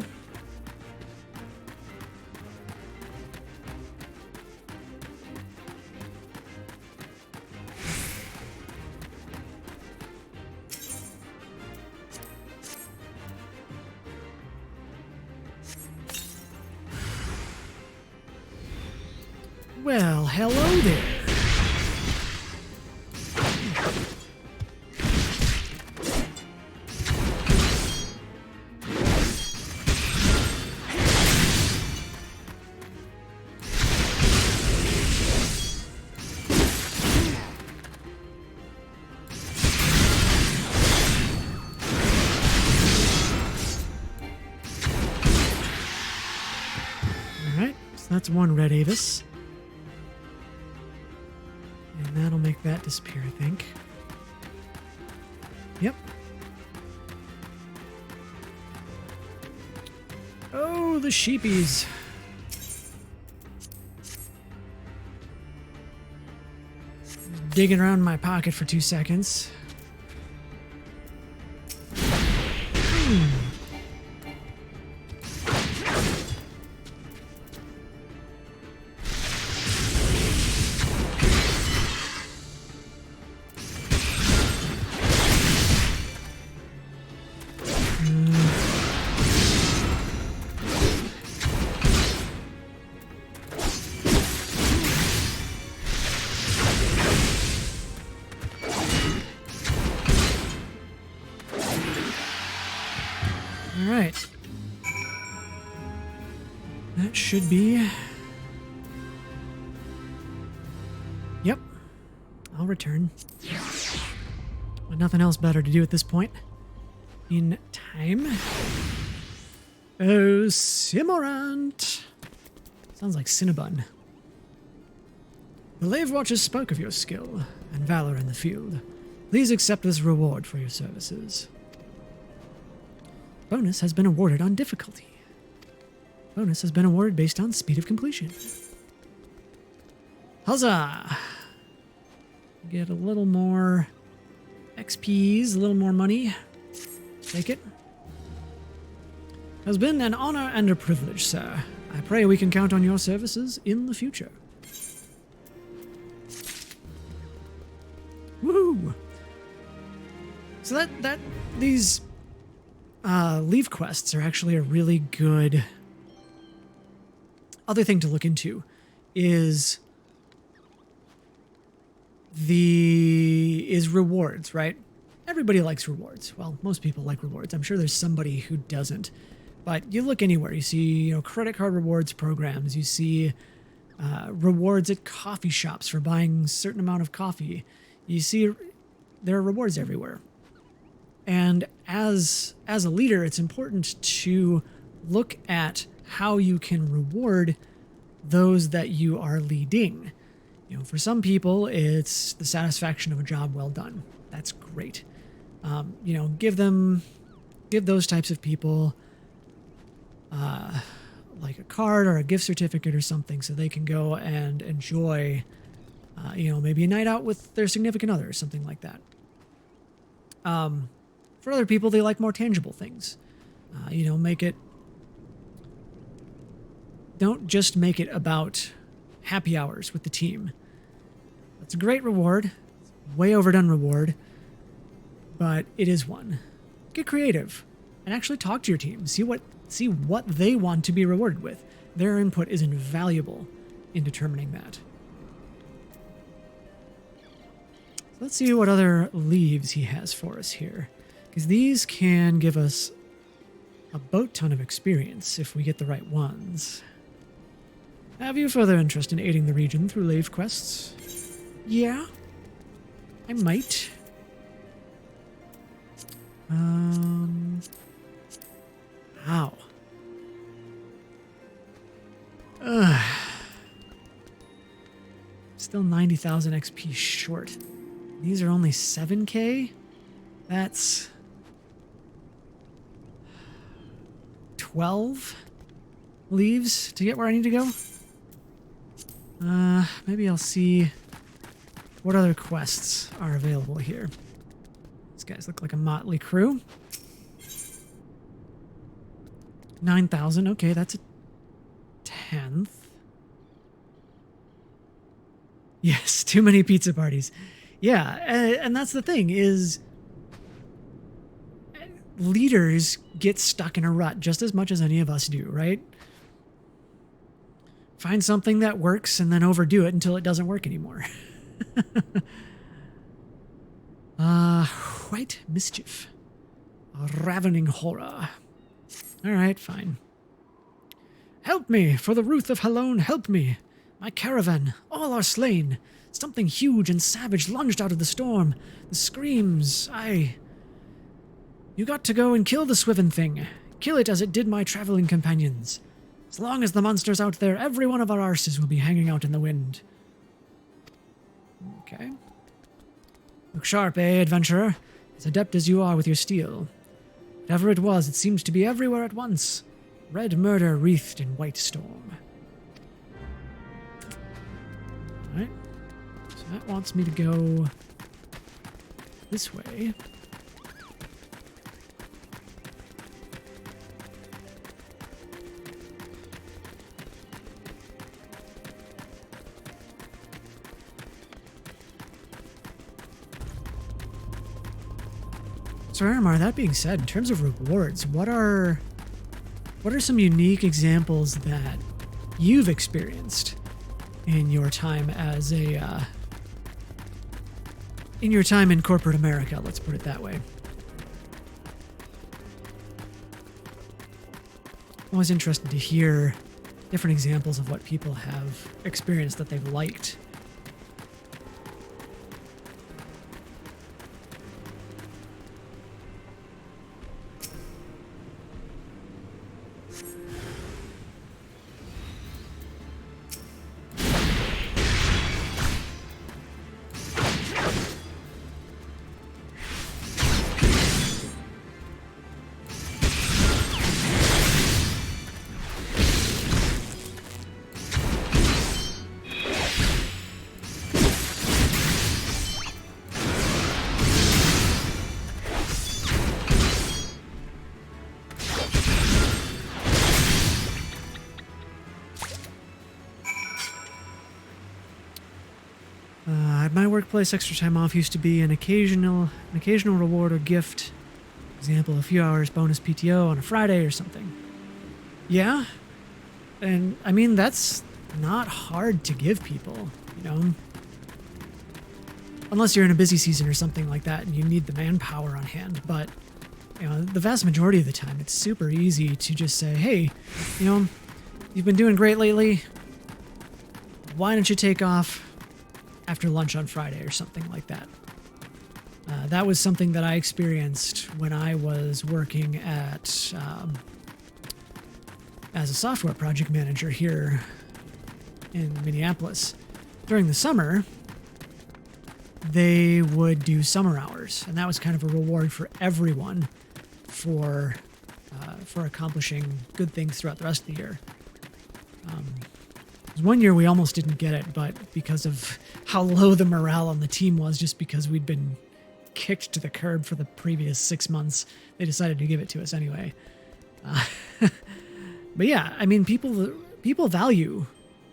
Well, hello there. Alright, so that's one red Avis. And that'll make that disappear, I think. Yep. Oh, the sheepies. Digging around in my pocket for 2 seconds. Alright. That should be... Yep. I'll return. With nothing else better to do at this point. In time. Oh, Simorant! Sounds like Cinnabon. The Lave Watchers spoke of your skill and valor in the field. Please accept this reward for your services. Bonus has been awarded on difficulty. Bonus has been awarded based on speed of completion. Huzzah! Get a little more XPs, a little more money. Take it. Has been an honor and a privilege, sir. I pray we can count on your services in the future. Woohoo! So these leave quests are actually a really good other thing to look into is rewards, right? Everybody likes rewards. Well, most people like rewards. I'm sure there's somebody who doesn't. But you look anywhere, you see, credit card rewards programs, you see rewards at coffee shops for buying a certain amount of coffee. You see there are rewards everywhere. And as a leader, it's important to look at how you can reward those that you are leading. For some people, it's the satisfaction of a job well done. That's great. Give those types of people like a card or a gift certificate or something so they can go and enjoy, maybe a night out with their significant other or something like that. For other people, they like more tangible things. Don't just make it about happy hours with the team. That's a great reward, way overdone reward, but it is one. Get creative and actually talk to your team. See what they want to be rewarded with. Their input is invaluable in determining that. Let's see what other leaves he has for us here, because these can give us a boat ton of experience if we get the right ones. Have you further interest in aiding the region through lave quests? Yeah, I might. Ow. Still 90,000 XP short. These are only 7k? That's 12 leaves to get where I need to go? Maybe I'll see what other quests are available here. These guys look like a motley crew. 9,000, okay, that's a 10th. Yes, too many pizza parties. Yeah, and that's the thing is leaders get stuck in a rut just as much as any of us do, right? Find something that works and then overdo it until it doesn't work anymore. White mischief. A ravening horror. All right, fine. Help me, for the Ruth of Halone, help me. My caravan, all are slain. Something huge and savage lunged out of the storm. The screams, You got to go and kill the Swiven thing. Kill it as it did my traveling companions. As long as the monster's out there, every one of our arses will be hanging out in the wind. Okay. Look sharp, eh, adventurer? As adept as you are with your steel. Whatever it was, it seemed to be everywhere at once. Red murder wreathed in white storm. Alright. So that wants me to go this way. So Aramar, that being said, in terms of rewards, what are some unique examples that you've experienced in your time as in your time in corporate America, let's put it that way? I'm always interested to hear different examples of what people have experienced that they've liked. At my workplace, extra time off used to be an occasional reward or gift. Example, a few hours bonus PTO on a Friday or something. Yeah, and I mean, that's not hard to give people, Unless you're in a busy season or something like that and you need the manpower on hand, but the vast majority of the time, it's super easy to just say, hey, you've been doing great lately. Why don't you take off after lunch on Friday or something like that? That was something that I experienced when I was working as a software project manager here in Minneapolis. During the summer, they would do summer hours, and that was kind of a reward for everyone for accomplishing good things throughout the rest of the year. One year we almost didn't get it, but because of how low the morale on the team was, just because we'd been kicked to the curb for the previous 6 months, they decided to give it to us anyway. But yeah, I mean, people value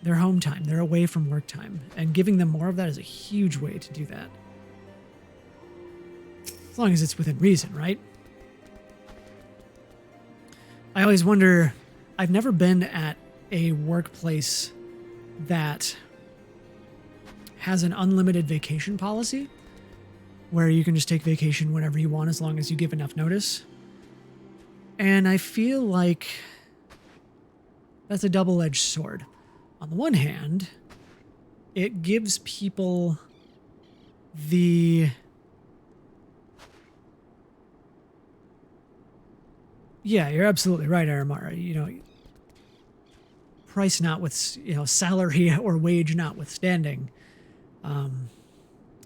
their home time, their away from work time, and giving them more of that is a huge way to do that. As long as it's within reason, right? I always wonder, I've never been at a workplace that has an unlimited vacation policy where you can just take vacation whenever you want as long as you give enough notice. And I feel like that's a double-edged sword. On the one hand, it gives people Yeah, you're absolutely right, Aramara. Price salary or wage notwithstanding. And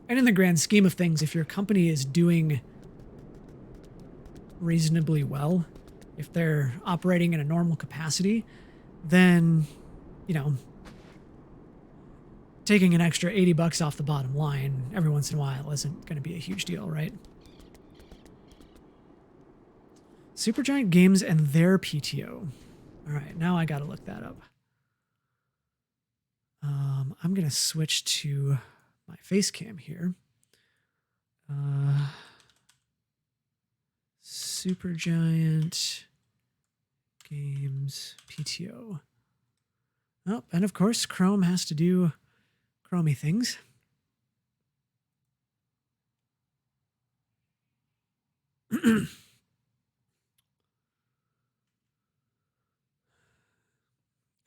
in the grand scheme of things, if your company is doing reasonably well, if they're operating in a normal capacity, then, taking an extra $80 off the bottom line every once in a while isn't going to be a huge deal, right? Supergiant Games and their PTO. All right, now I got to look that up. I'm going to switch to my face cam here. Supergiant Games PTO. Oh, and of course, Chrome has to do Chromey things.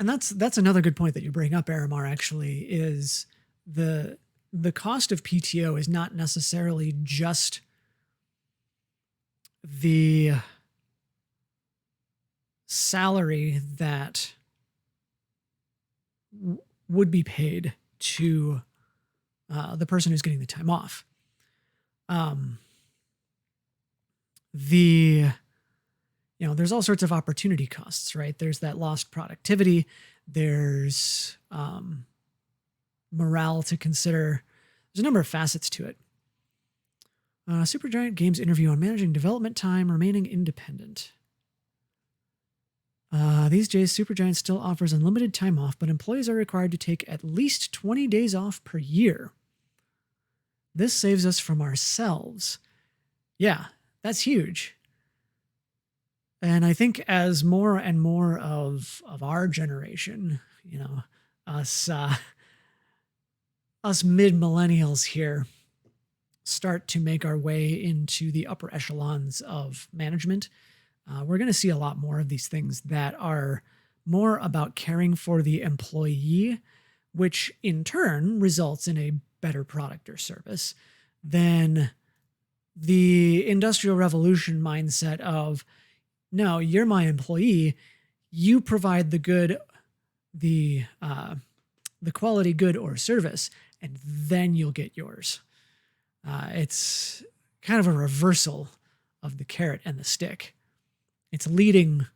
And that's another good point that you bring up, Aramar, actually, is the cost of PTO is not necessarily just the salary that would be paid to the person who's getting the time off. There's all sorts of opportunity costs, right? There's that lost productivity. There's morale to consider. There's a number of facets to it. Supergiant Games interview on managing development time, remaining independent. These days, Supergiant still offers unlimited time off, but employees are required to take at least 20 days off per year. This saves us from ourselves. Yeah, that's huge. And I think as more and more of our generation, us mid-millennials here start to make our way into the upper echelons of management, we're going to see a lot more of these things that are more about caring for the employee, which in turn results in a better product or service than the Industrial Revolution mindset of, no, you're my employee. You provide the good, the quality good or service, and then you'll get yours. It's kind of a reversal of the carrot and the stick. It's leading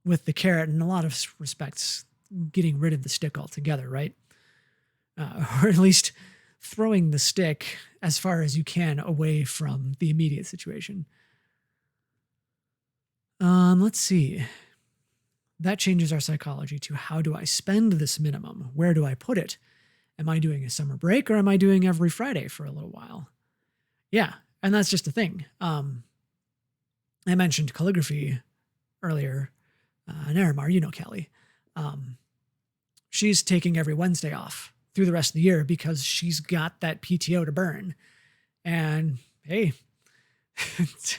with the carrot, and in a lot of respects, getting rid of the stick altogether, right? Or at least throwing the stick as far as you can away from the immediate situation. Let's see. That changes our psychology to how do I spend this minimum? Where do I put it? Am I doing a summer break or am I doing every Friday for a little while? Yeah, and that's just the thing. I mentioned calligraphy earlier. And Aramar, Kelly. She's taking every Wednesday off through the rest of the year because she's got that PTO to burn. And hey, it's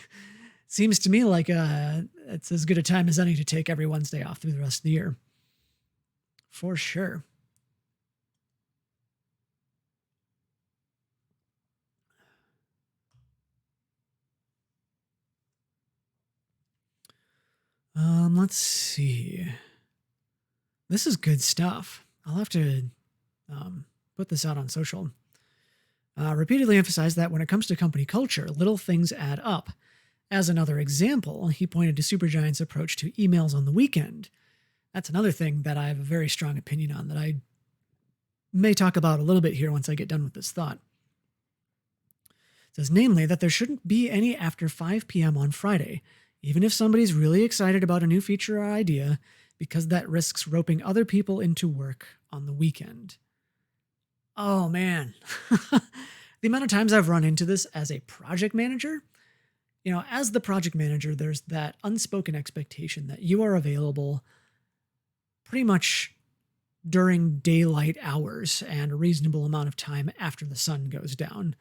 Seems to me like it's as good a time as any to take every Wednesday off through the rest of the year. For sure. Let's see. This is good stuff. I'll have to put this out on social. Repeatedly emphasize that when it comes to company culture, little things add up. As another example, he pointed to Supergiant's approach to emails on the weekend. That's another thing that I have a very strong opinion on that I may talk about a little bit here once I get done with this thought. It says, namely, that there shouldn't be any after 5 p.m. on Friday, even if somebody's really excited about a new feature or idea, because that risks roping other people into work on the weekend. Oh, man. The amount of times I've run into this as a project manager, as the project manager, there's that unspoken expectation that you are available pretty much during daylight hours and a reasonable amount of time after the sun goes down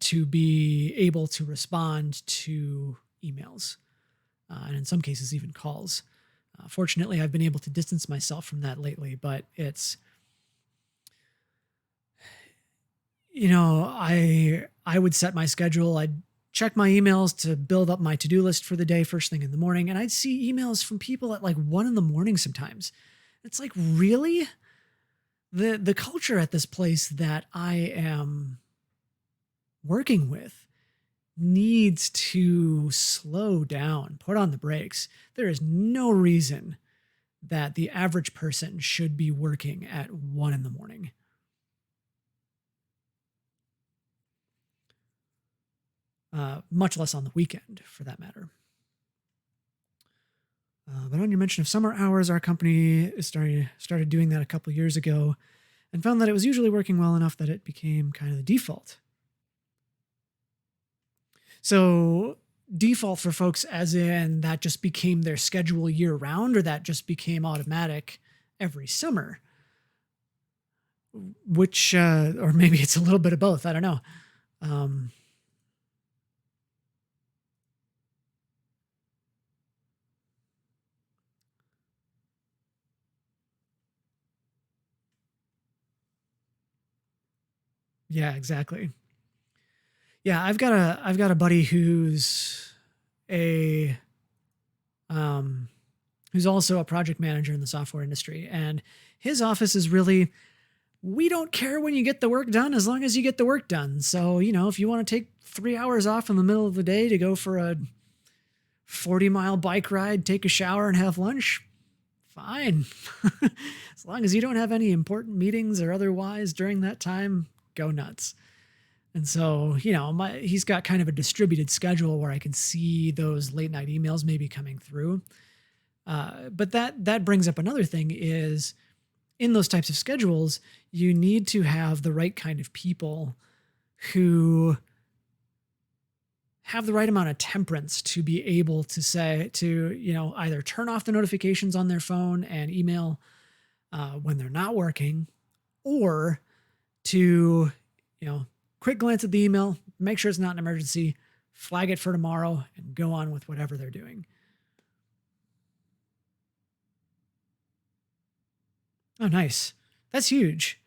to be able to respond to emails and in some cases even calls. Fortunately, I've been able to distance myself from that lately, but it's, I would set my schedule. I'd check my emails to build up my to-do list for the day first thing in the morning. And I'd see emails from people at like 1 a.m. sometimes. It's like, really? The culture at this place that I am working with needs to slow down, put on the brakes. There is no reason that the average person should be working at 1 a.m. Much less on the weekend, for that matter. But on your mention of summer hours, our company started doing that a couple years ago and found that it was usually working well enough that it became kind of the default. So default for folks as in that just became their schedule year round, or that just became automatic every summer? Which, or maybe it's a little bit of both. I don't know. Yeah, exactly. Yeah, I've got a buddy who's a who's also a project manager in the software industry, and his office is really, we don't care when you get the work done as long as you get the work done. So, if you want to take 3 hours off in the middle of the day to go for a 40-mile bike ride, take a shower and have lunch, fine. As long as you don't have any important meetings or otherwise during that time, go nuts. And so, he's got kind of a distributed schedule where I can see those late night emails maybe coming through. But that brings up another thing is, in those types of schedules, you need to have the right kind of people who have the right amount of temperance to be able to say to, either turn off the notifications on their phone and email when they're not working, or to, quick glance at the email, make sure it's not an emergency, flag it for tomorrow, and go on with whatever they're doing. Oh, nice. That's huge.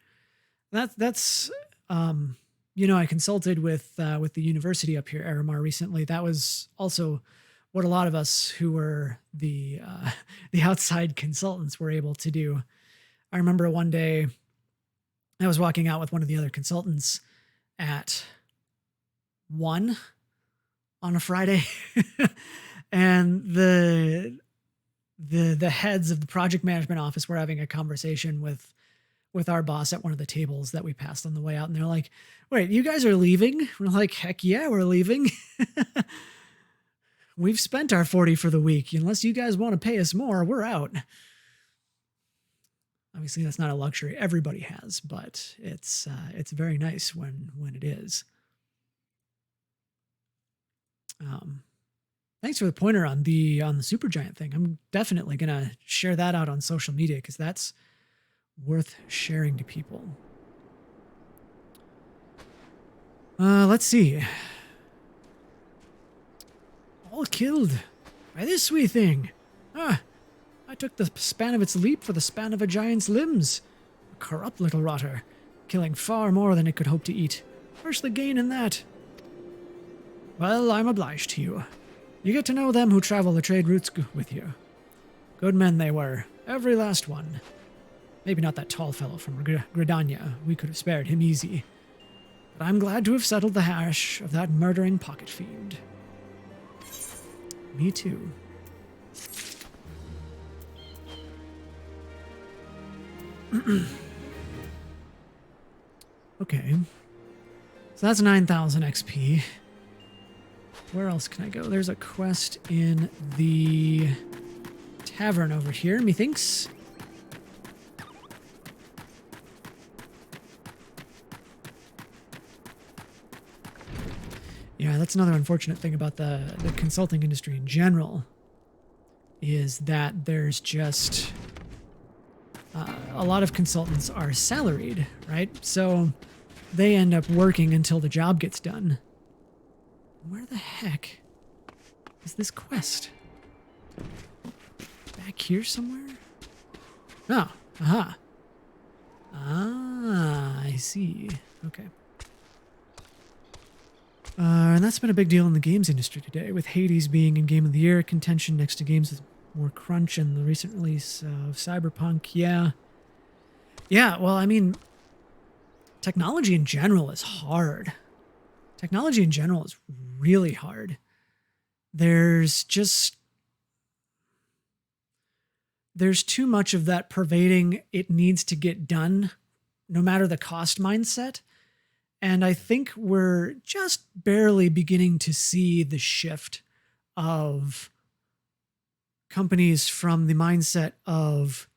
That's I consulted with the university up here, Aramar, recently. That was also what a lot of us who were the the outside consultants were able to do. I remember one day I was walking out with one of the other consultants at 1 on a Friday, and the heads of the project management office were having a conversation with our boss at one of the tables that we passed on the way out. And they're like, wait, you guys are leaving? We're like, heck yeah, we're leaving. We've spent our 40 for the week. Unless you guys want to pay us more, we're out. Obviously, that's not a luxury everybody has, but it's very nice when it is. Thanks for the pointer on the Supergiant thing. I'm definitely gonna share that out on social media because that's worth sharing to people. Let's see. All killed by this wee thing. Ah, I took the span of its leap for the span of a giant's limbs. A corrupt little rotter, killing far more than it could hope to eat. Where's the gain in that? Well, I'm obliged to you. You get to know them who travel the trade routes with you. Good men they were, every last one. Maybe not that tall fellow from Gridania. We could have spared him easy. But I'm glad to have settled the hash of that murdering pocket fiend. Me too. Okay. So that's 9,000 XP. Where else can I go? There's a quest in the tavern over here, methinks. Yeah, that's another unfortunate thing about the consulting industry in general, is that there's just a lot of consultants are salaried, right? So they end up working until the job gets done. Where the heck is this quest? Back here somewhere? Oh, aha. Ah, I see. Okay. And that's been a big deal in the games industry today, with Hades being in Game of the Year contention next to games with more crunch and the recent release of Cyberpunk. Yeah. Yeah, well, I mean, technology in general is hard. Technology in general is really hard. There's too much of that pervading it needs to get done, no matter the cost mindset. And I think we're just barely beginning to see the shift of companies from the mindset of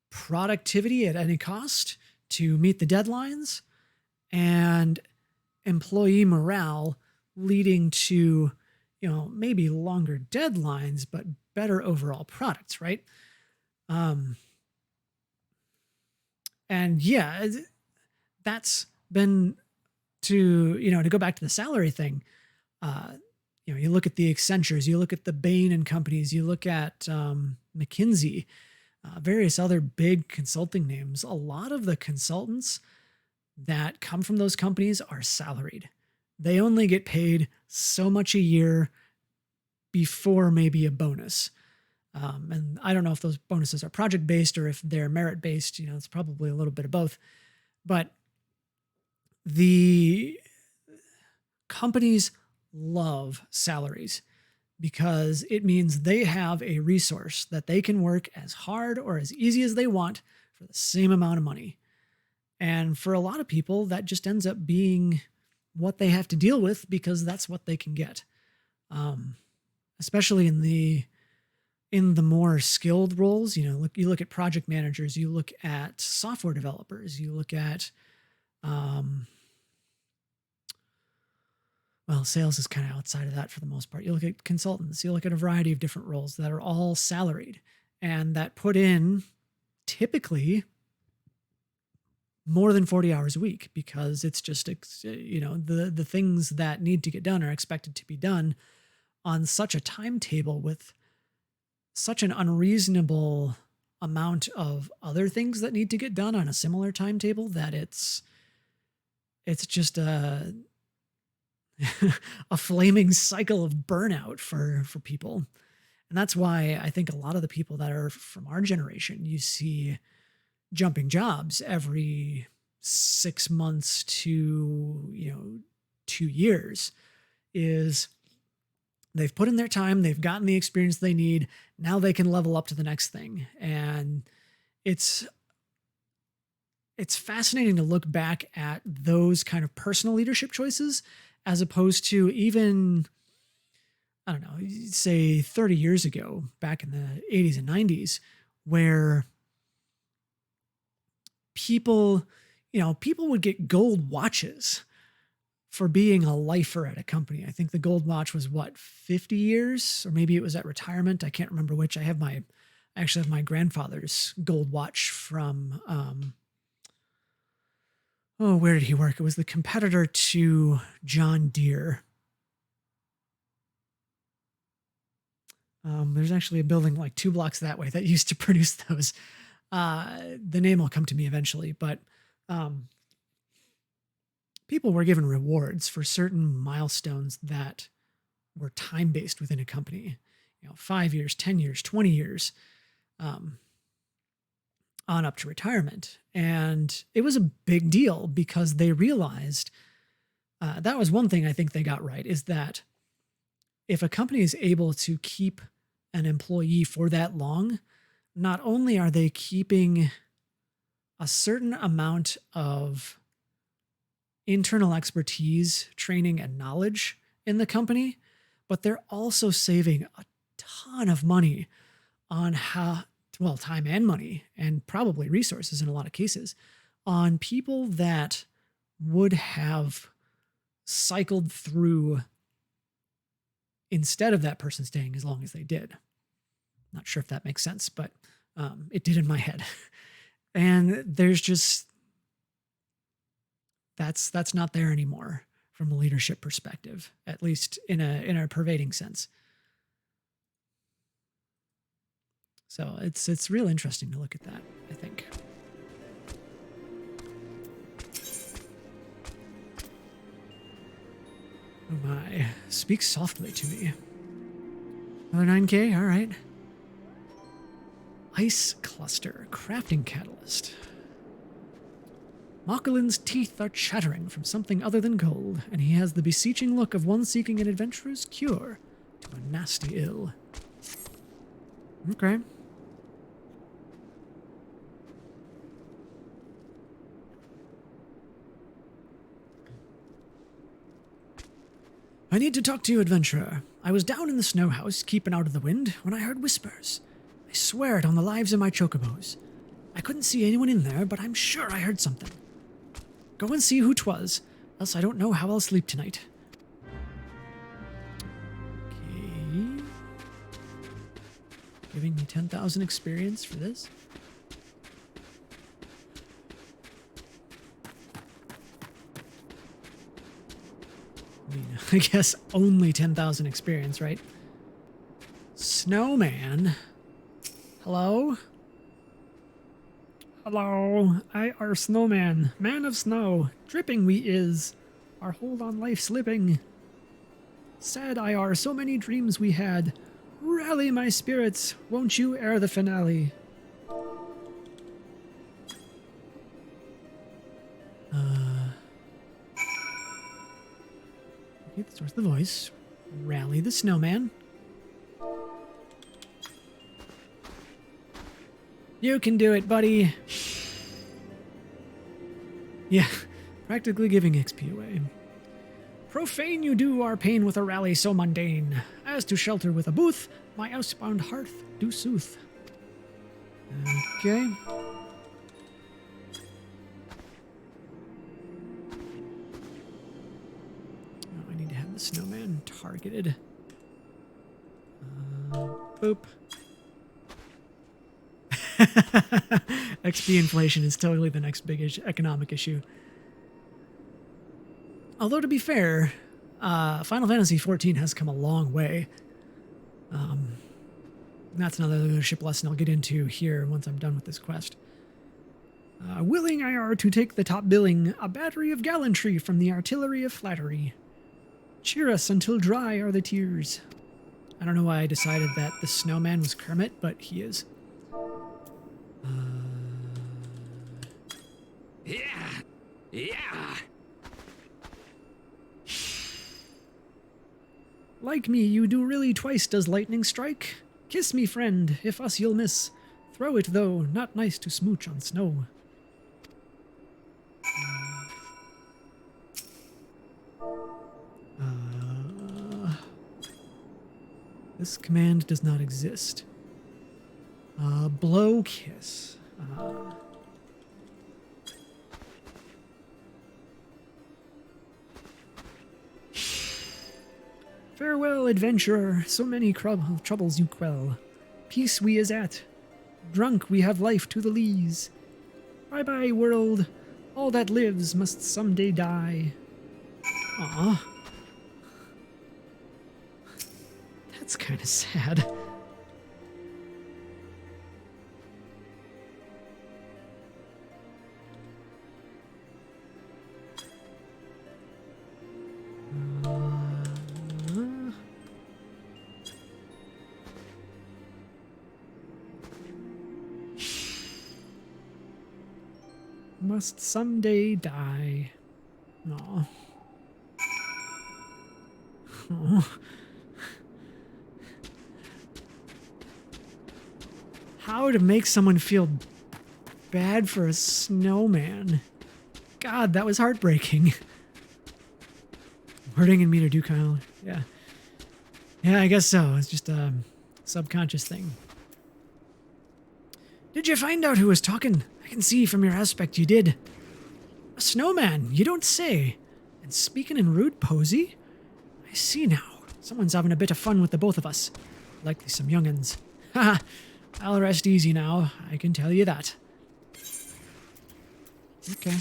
productivity at any cost to meet the deadlines and employee morale leading to, maybe longer deadlines, but better overall products, right? And yeah, that's been to go back to the salary thing. You look at the Accentures, you look at the Bain and companies, you look at McKinsey, various other big consulting names. A lot of the consultants that come from those companies are salaried. They only get paid so much a year before maybe a bonus. And I don't know if those bonuses are project-based or if they're merit-based. It's probably a little bit of both. But the companies love salaries because it means they have a resource that they can work as hard or as easy as they want for the same amount of money. And for a lot of people, that just ends up being what they have to deal with because that's what they can get. Especially in the more skilled roles, you look at project managers, you look at software developers, you look at, sales is kind of outside of that for the most part. You look at consultants, you look at a variety of different roles that are all salaried and that put in typically more than 40 hours a week because it's just, the things that need to get done are expected to be done on such a timetable with such an unreasonable amount of other things that need to get done on a similar timetable that it's just a flaming cycle of burnout for people. And that's why I think a lot of the people that are from our generation, you see jumping jobs every 6 months to, 2 years, is they've put in their time, they've gotten the experience they need. Now they can level up to the next thing. And it's fascinating to look back at those kind of personal leadership choices as opposed to even, I don't know, say 30 years ago, back in the 80s and 90s, where people would get gold watches for being a lifer at a company. I think the gold watch was 50 years, or maybe it was at retirement. I can't remember which. I actually have my grandfather's gold watch from, where did he work? It was the competitor to John Deere. There's actually a building like 2 blocks that way that used to produce those. The name will come to me eventually, but people were given rewards for certain milestones that were time-based within a company. 5 years, 10 years, 20 years, on up to retirement. And it was a big deal because they realized that was one thing I think they got right, is that if a company is able to keep an employee for that long, not only are they keeping a certain amount of internal expertise, training, and knowledge in the company, but they're also saving a ton of money on time and money, and probably resources in a lot of cases, on people that would have cycled through instead of that person staying as long as they did. Not sure if that makes sense, but it did in my head. And there's just, that's not there anymore from a leadership perspective, at least in a pervading sense. So it's real interesting to look at that, I think. Oh my, speak softly to me. Another 9K, all right. Ice cluster, crafting catalyst. Mockelin's teeth are chattering from something other than gold, and he has the beseeching look of one seeking an adventurer's cure to a nasty ill. Okay. I need to talk to you, adventurer. I was down in the snow house, keeping out of the wind, when I heard whispers. I swear it on the lives of my chocobos. I couldn't see anyone in there, but I'm sure I heard something. Go and see who 'twas, else I don't know how I'll sleep tonight. Okay. Giving me 10,000 experience for this. I guess only 10,000 experience, right? Snowman. Hello? Hello, I are Snowman, man of snow. Dripping we is, our hold on life slipping. Sad I are, so many dreams we had. Rally my spirits, won't you ere the finale? Okay, the source of the voice. Rally the snowman. You can do it, buddy. Yeah, practically giving XP away. Profane you do our pain with a rally so mundane. As to shelter with a booth, my housebound hearth do sooth. Okay. Oh, I need to have the snowman targeted. Boop. XP inflation is totally the next big economic issue. Although, to be fair, Final Fantasy XIV has come a long way. That's another leadership lesson I'll get into here once I'm done with this quest. Willing I are to take the top billing, a battery of gallantry from the artillery of flattery. Cheer us until dry are the tears. I don't know why I decided that the snowman was Kermit, but he is. Yeah. Like me, you do really twice does lightning strike? Kiss me, friend, if us you'll miss. Throw it, though, not nice to smooch on snow. This command does not exist. Blow kiss. Farewell, adventurer, so many troubles you quell. Peace we is at. Drunk we have life to the lees. Bye-bye, world. All that lives must someday die. Aw. That's kind of sad. must someday die. Aw. Aw. How to make someone feel bad for a snowman. God, that was heartbreaking. Hurting in me to do kind of, yeah. Yeah, I guess so. It's just a subconscious thing. Did you find out who was talking? I can see from your aspect you did. A snowman, you don't say. And speaking in rude posy? I see now. Someone's having a bit of fun with the both of us. Likely some young'uns. Haha, I'll rest easy now, I can tell you that. Okay.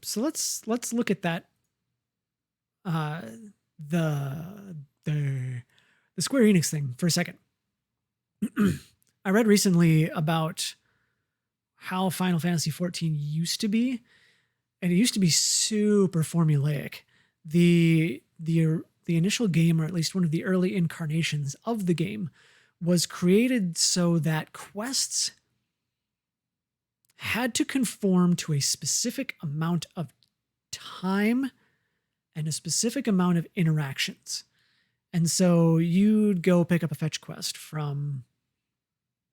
So let's look at that. The Square Enix thing for a second. I read recently about how Final Fantasy XIV used to be, and it used to be super formulaic. The initial game, or at least one of the early incarnations of the game, was created so that quests had to conform to a specific amount of time and a specific amount of interactions. And so you'd go pick up a fetch quest from,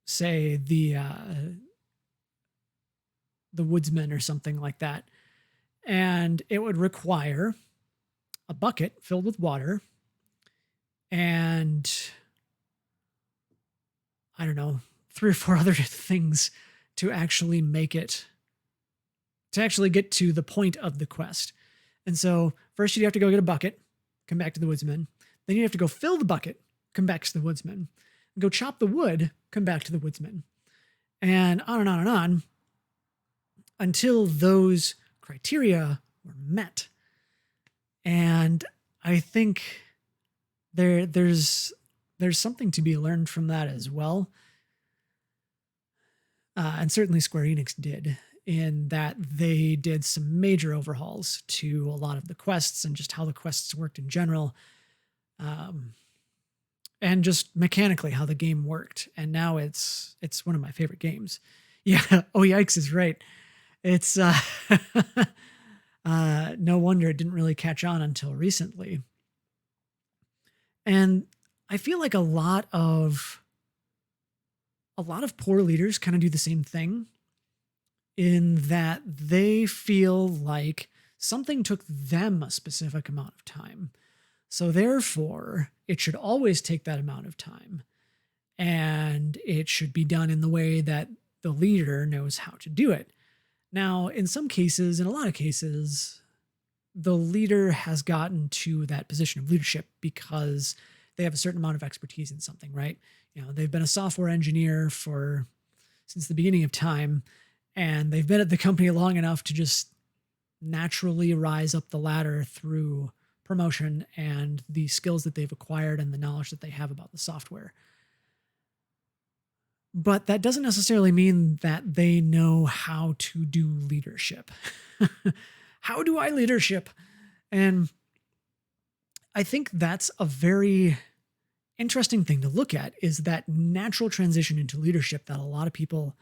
say, the woodsman or something like that. And it would require a bucket filled with water and, I don't know, 3 or 4 other things to actually make it, to actually get to the point of the quest. And so first you'd have to go get a bucket, come back to the woodsman. Then you have to go fill the bucket, come back to the woodsman. Go chop the wood, come back to the woodsman. And on and on and on until those criteria were met. And I think there's something to be learned from that as well. And certainly Square Enix did, in that they did some major overhauls to a lot of the quests and just how the quests worked in general. And just mechanically how the game worked. And now it's one of my favorite games. Yeah. Oh, yikes is right. It's no wonder it didn't really catch on until recently. And I feel like a lot of poor leaders kind of do the same thing, in that they feel like something took them a specific amount of time. So therefore, it should always take that amount of time. And it should be done in the way that the leader knows how to do it. Now, in some cases, in a lot of cases, the leader has gotten to that position of leadership because they have a certain amount of expertise in something, right? You know, they've been a software engineer since the beginning of time, and they've been at the company long enough to just naturally rise up the ladder through promotion and the skills that they've acquired and the knowledge that they have about the software. But that doesn't necessarily mean that they know how to do leadership. How do I leadership? And I think that's a very interesting thing to look at, is that natural transition into leadership that a lot of people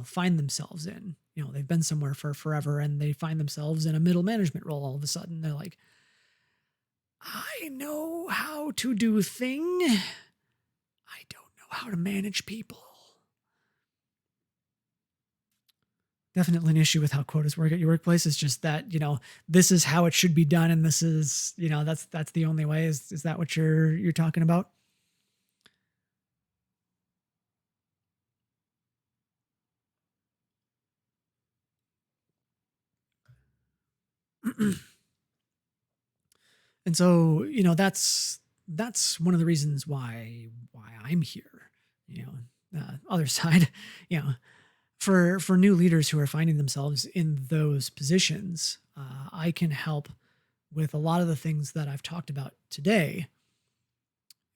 find themselves in. You know, they've been somewhere for forever and they find themselves in a middle management role. All of a sudden they're like, I know how to do a thing. I don't know how to manage people. Definitely an issue with how quotas work at your workplace. Is just that, you know, this is how it should be done. And this is, you know, that's the only way. Is that what you're talking about? And so, you know, that's one of the reasons why I'm here. You know, other side, you know, for new leaders who are finding themselves in those positions, I can help with a lot of the things that I've talked about today,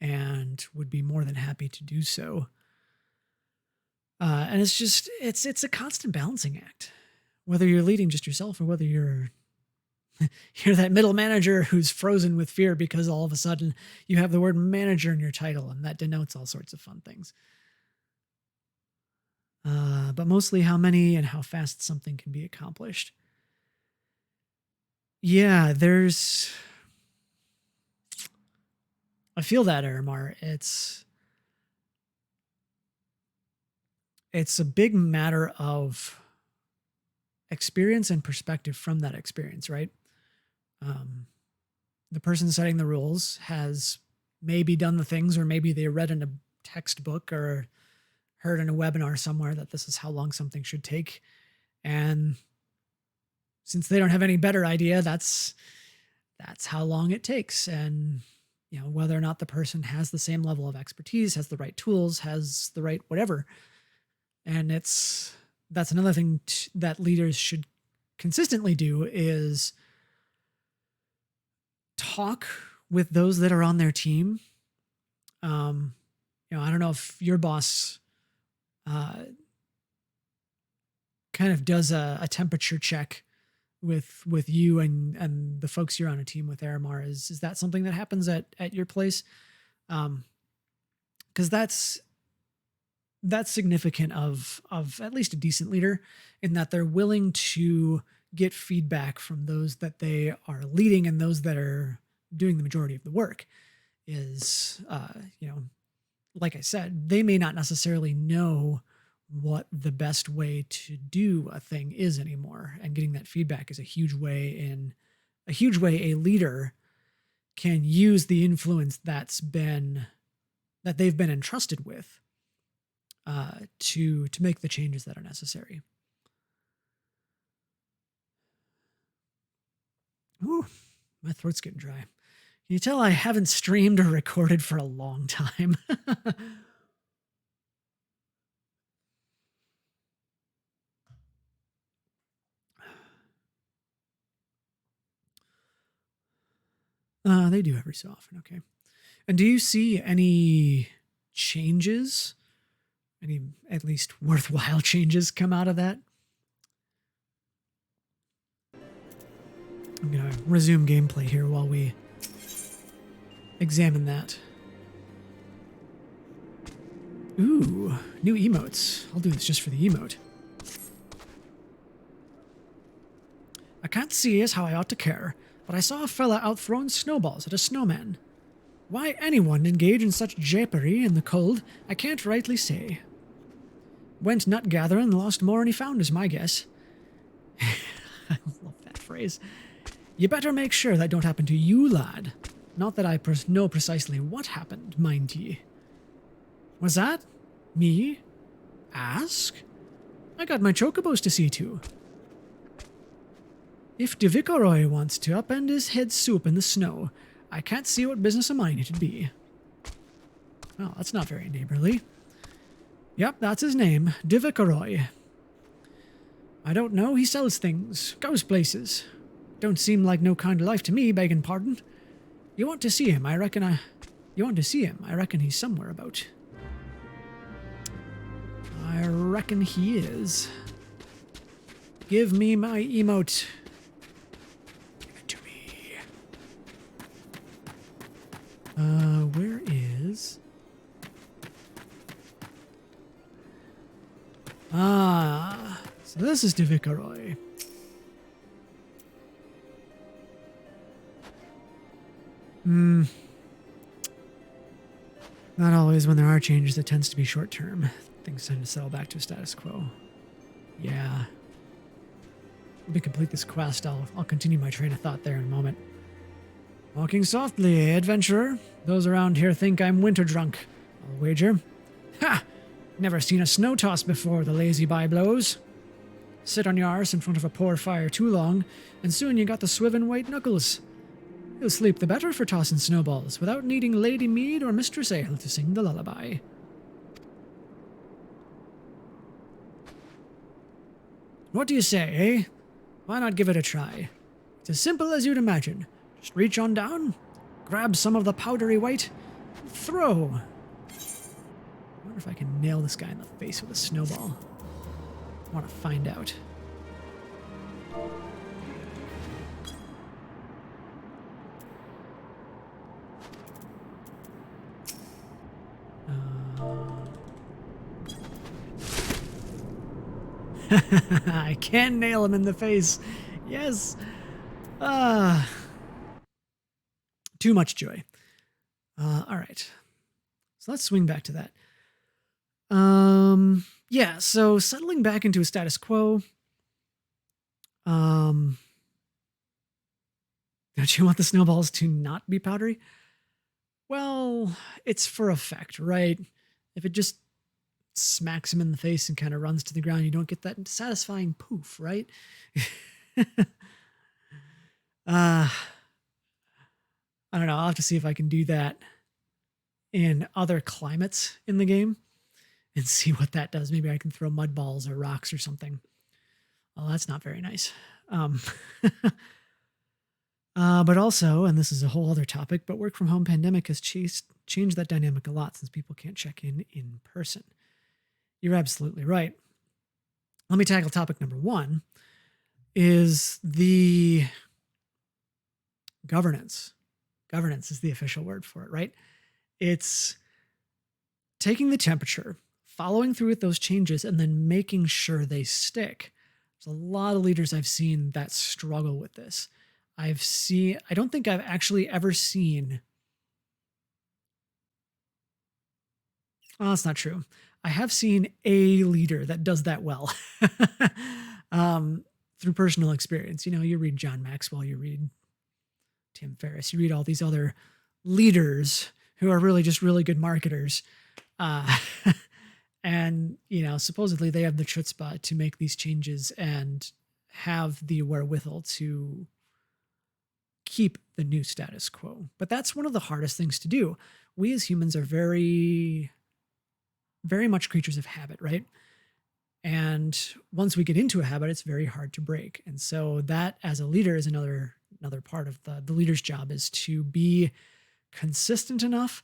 and would be more than happy to do so. And it's just it's a constant balancing act, whether you're leading just yourself or whether you're You're that middle manager who's frozen with fear because all of a sudden you have the word manager in your title, and that denotes all sorts of fun things. But mostly how many and how fast something can be accomplished. Yeah, I feel that, Aramar. It's a big matter of experience and perspective from that experience, right? The person setting the rules has maybe done the things, or maybe they read in a textbook or heard in a webinar somewhere that this is how long something should take. And since they don't have any better idea, that's how long it takes. And, whether or not the person has the same level of expertise, has the right tools, has the right whatever. And that's another thing that leaders should consistently do is talk with those that are on their team. I don't know if your boss kind of does a temperature check with you and the folks you're on a team with, Aramar. Is that something that happens at your place? Because that's significant of at least a decent leader, in that they're willing to get feedback from those that they are leading and those that are doing the majority of the work. Is, like I said, they may not necessarily know what the best way to do a thing is anymore. And getting that feedback is a huge way a leader can use the influence that they've been entrusted with to make the changes that are necessary. Ooh, my throat's getting dry. Can you tell I haven't streamed or recorded for a long time? They do every so often. Okay. And do you see any changes? Any at least worthwhile changes come out of that? I'm going to resume gameplay here while we examine that. Ooh, new emotes. I'll do this just for the emote. I can't see as how I ought to care, but I saw a fella out throwing snowballs at a snowman. Why anyone engage in such japery in the cold, I can't rightly say. Went nut gathering and lost more than he found is my guess. I love that phrase. You better make sure that don't happen to you, lad. Not that I know precisely what happened, mind ye. Was that? Me? Ask? I got my chocobos to see to. If de Vicoroy wants to upend his head soup in the snow, I can't see what business of mine it'd be. Well, that's not very neighborly. Yep, that's his name, de Vicoroy. I don't know, he sells things, goes places. Don't seem like no kind of life to me, begging pardon. You want to see him, I reckon he's somewhere about. I reckon he is. Give me my emote. Give it to me. Where is... so this is de Vicoroy. Not always. When there are changes, it tends to be short term. Things tend to settle back to a status quo. Yeah. Let me complete this quest. I'll continue my train of thought there in a moment. Walking softly, eh, adventurer? Those around here think I'm winter drunk, I'll wager. Ha! Never seen a snow toss before, the lazy by-blows. Sit on your arse in front of a poor fire too long, and soon you got the swivin' white knuckles. You'll sleep the better for tossing snowballs, without needing Lady Mead or Mistress Ale to sing the lullaby. What do you say, eh? Why not give it a try? It's as simple as you'd imagine. Just reach on down, grab some of the powdery white, and throw. I wonder if I can nail this guy in the face with a snowball. I want to find out. I can nail him in the face. Yes. Too much joy. All right. So let's swing back to that. Yeah, so settling back into a status quo. Don't you want the snowballs to not be powdery? Well, it's for effect, right? If it just smacks him in the face and kind of runs to the ground, you don't get that satisfying poof, right? I don't know. I'll have to see if I can do that in other climates in the game and see what that does. Maybe I can throw mud balls or rocks or something. Well, that's not very nice. But also, and this is a whole other topic, but work from home pandemic has changed that dynamic a lot since people can't check in person. You're absolutely right. Let me tackle topic number one is the governance. Governance is the official word for it, right? It's taking the temperature, following through with those changes, and then making sure they stick. There's a lot of leaders I've seen that struggle with this. I don't think I've actually ever seen. Oh, that's not true. I have seen a leader that does that well through personal experience. You know, you read John Maxwell, you read Tim Ferriss, you read all these other leaders who are really just really good marketers. And, you know, supposedly they have the chutzpah to make these changes and have the wherewithal to keep the new status quo. But that's one of the hardest things to do. We as humans are very, very much creatures of habit, right? And once we get into a habit, it's very hard to break. And so that, as a leader, is another part of the leader's job, is to be consistent enough,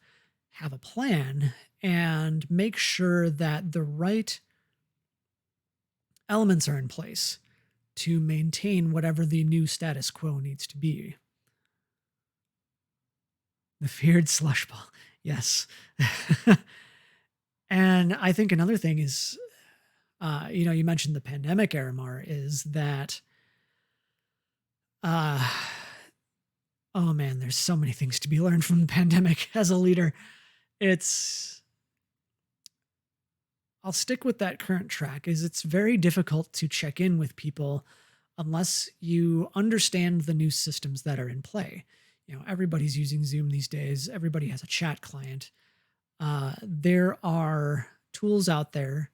have a plan, and make sure that the right elements are in place to maintain whatever the new status quo needs to be. The feared slush ball. Yes. And I think another thing is, you know, you mentioned the pandemic, Aramar, is that, oh man, there's so many things to be learned from the pandemic as a leader. I'll stick with that current track, is it's very difficult to check in with people unless you understand the new systems that are in play. You know, everybody's using Zoom these days. Everybody has a chat client. There are tools out there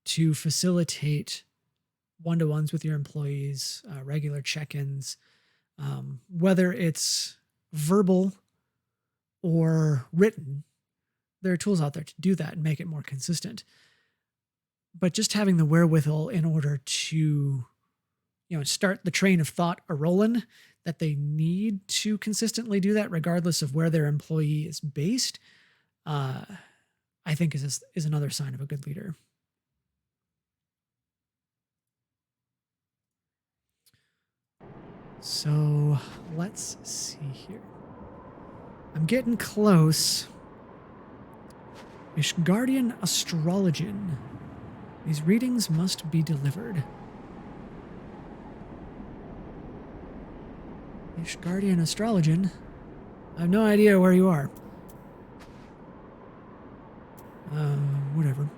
to facilitate one-to-ones with your employees, regular check-ins, whether it's verbal or written. There are tools out there to do that and make it more consistent. But just having the wherewithal in order to, you know, start the train of thought a-rolling, that they need to consistently do that regardless of where their employee is based, I think is another sign of a good leader. So let's see here. I'm getting close. Ishgardian Astrologian. These readings must be delivered. Ishgardian Astrologian. I have no idea where you are. Whatever.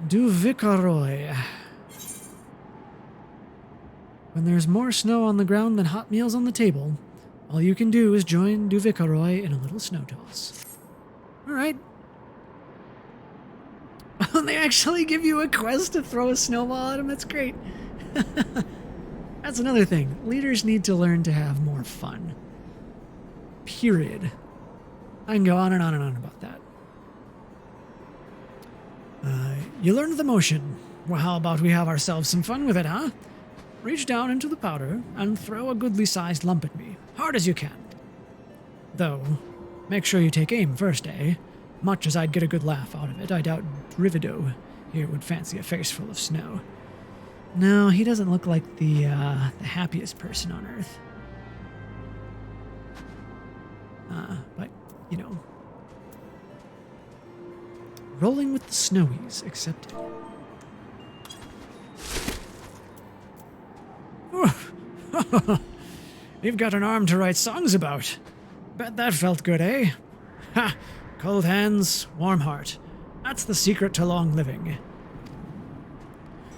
Du Vicaroy. When there's more snow on the ground than hot meals on the table, all you can do is join Du Vicaroy in a little snow toss. All right. They actually give you a quest to throw a snowball at him. That's great. That's another thing. Leaders need to learn to have more fun. Period. I can go on and on and on about that. You learned the motion. Well, how about we have ourselves some fun with it, huh? Reach down into the powder and throw a goodly-sized lump at me, hard as you can. Though, make sure you take aim first, eh? Much as I'd get a good laugh out of it, I doubt Drivido here would fancy a face full of snow. No, he doesn't look like the happiest person on Earth. But, you know. Rolling with the snowies, accepted. You've got an arm to write songs about. Bet that felt good, eh? Ha! Cold hands, warm heart. That's the secret to long living.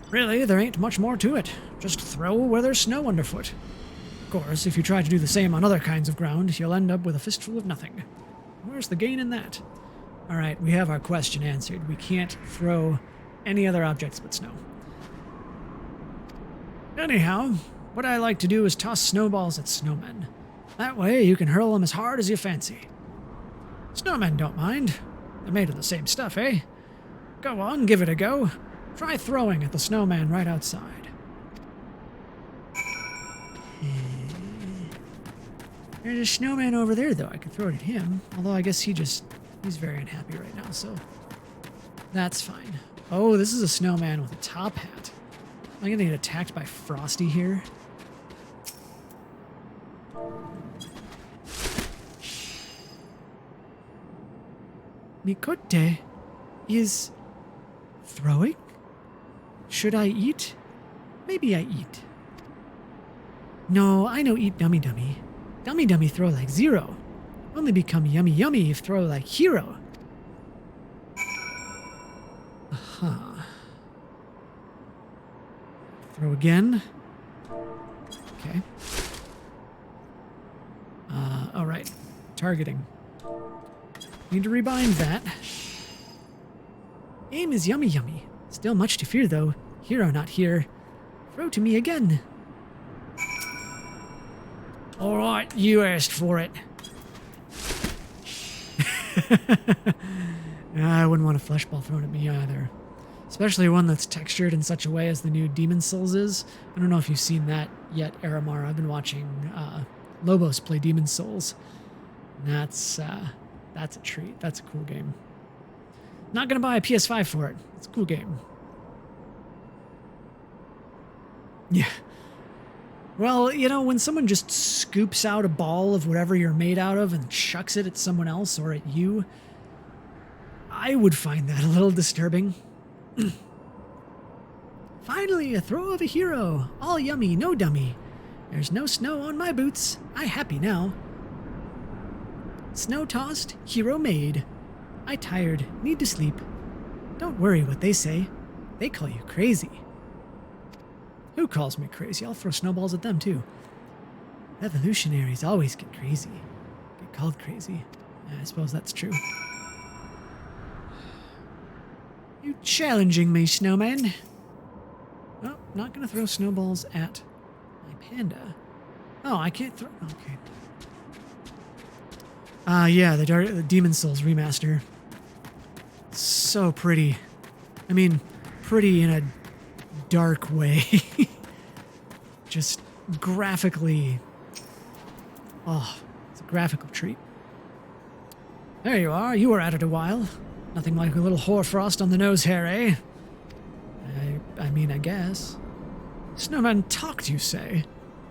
Really, there ain't much more to it. Just throw where there's snow underfoot. Of course, if you try to do the same on other kinds of ground, you'll end up with a fistful of nothing. Where's the gain in that? Alright, we have our question answered. We can't throw any other objects but snow. Anyhow, what I like to do is toss snowballs at snowmen. That way you can hurl them as hard as you fancy. Snowmen don't mind. They're made of the same stuff, eh? Go on, give it a go. Try throwing at the snowman right outside. There's a snowman over there, though. I could throw it at him. Although I guess he's very unhappy right now, so that's fine. Oh, this is a snowman with a top hat. Am I gonna get attacked by Frosty here? Mikote is throwing? Should I eat? Maybe I eat. No, I no eat dummy dummy. Dummy dummy throw like zero. Only become yummy yummy if throw like hero. Aha. Throw again. Okay. Alright. Targeting. Need to rebind that. Aim is yummy yummy. Still much to fear though. Hero not here. Throw to me again. Alright, you asked for it. I wouldn't want a flesh ball thrown at me either. Especially one that's textured in such a way as the new Demon Souls is. I don't know if you've seen that yet, Aramar. I've been watching Lobos play Demon Souls. And that's a treat. That's a cool game. Not gonna buy a PS5 for it. It's a cool game. Yeah. Well, you know, when someone just scoops out a ball of whatever you're made out of and chucks it at someone else or at you, I would find that a little disturbing. Finally, a throw of a hero. All yummy, no dummy. There's no snow on my boots. I happy now. Snow tossed, hero made. I tired, need to sleep. Don't worry what they say. They call you crazy. Who calls me crazy? I'll throw snowballs at them too. Revolutionaries always get crazy. Get called crazy. Yeah, I suppose that's true. You challenging me, snowman? Oh, not gonna throw snowballs at my panda. Oh, I can't throw. Okay. Yeah, the Demon Souls remaster. So pretty. I mean, pretty in a dark way. Just graphically. Oh, it's a graphical treat. There you are. You were at it a while. Nothing like a little hoarfrost on the nose hair, eh? I mean, I guess. Snowman talked, you say?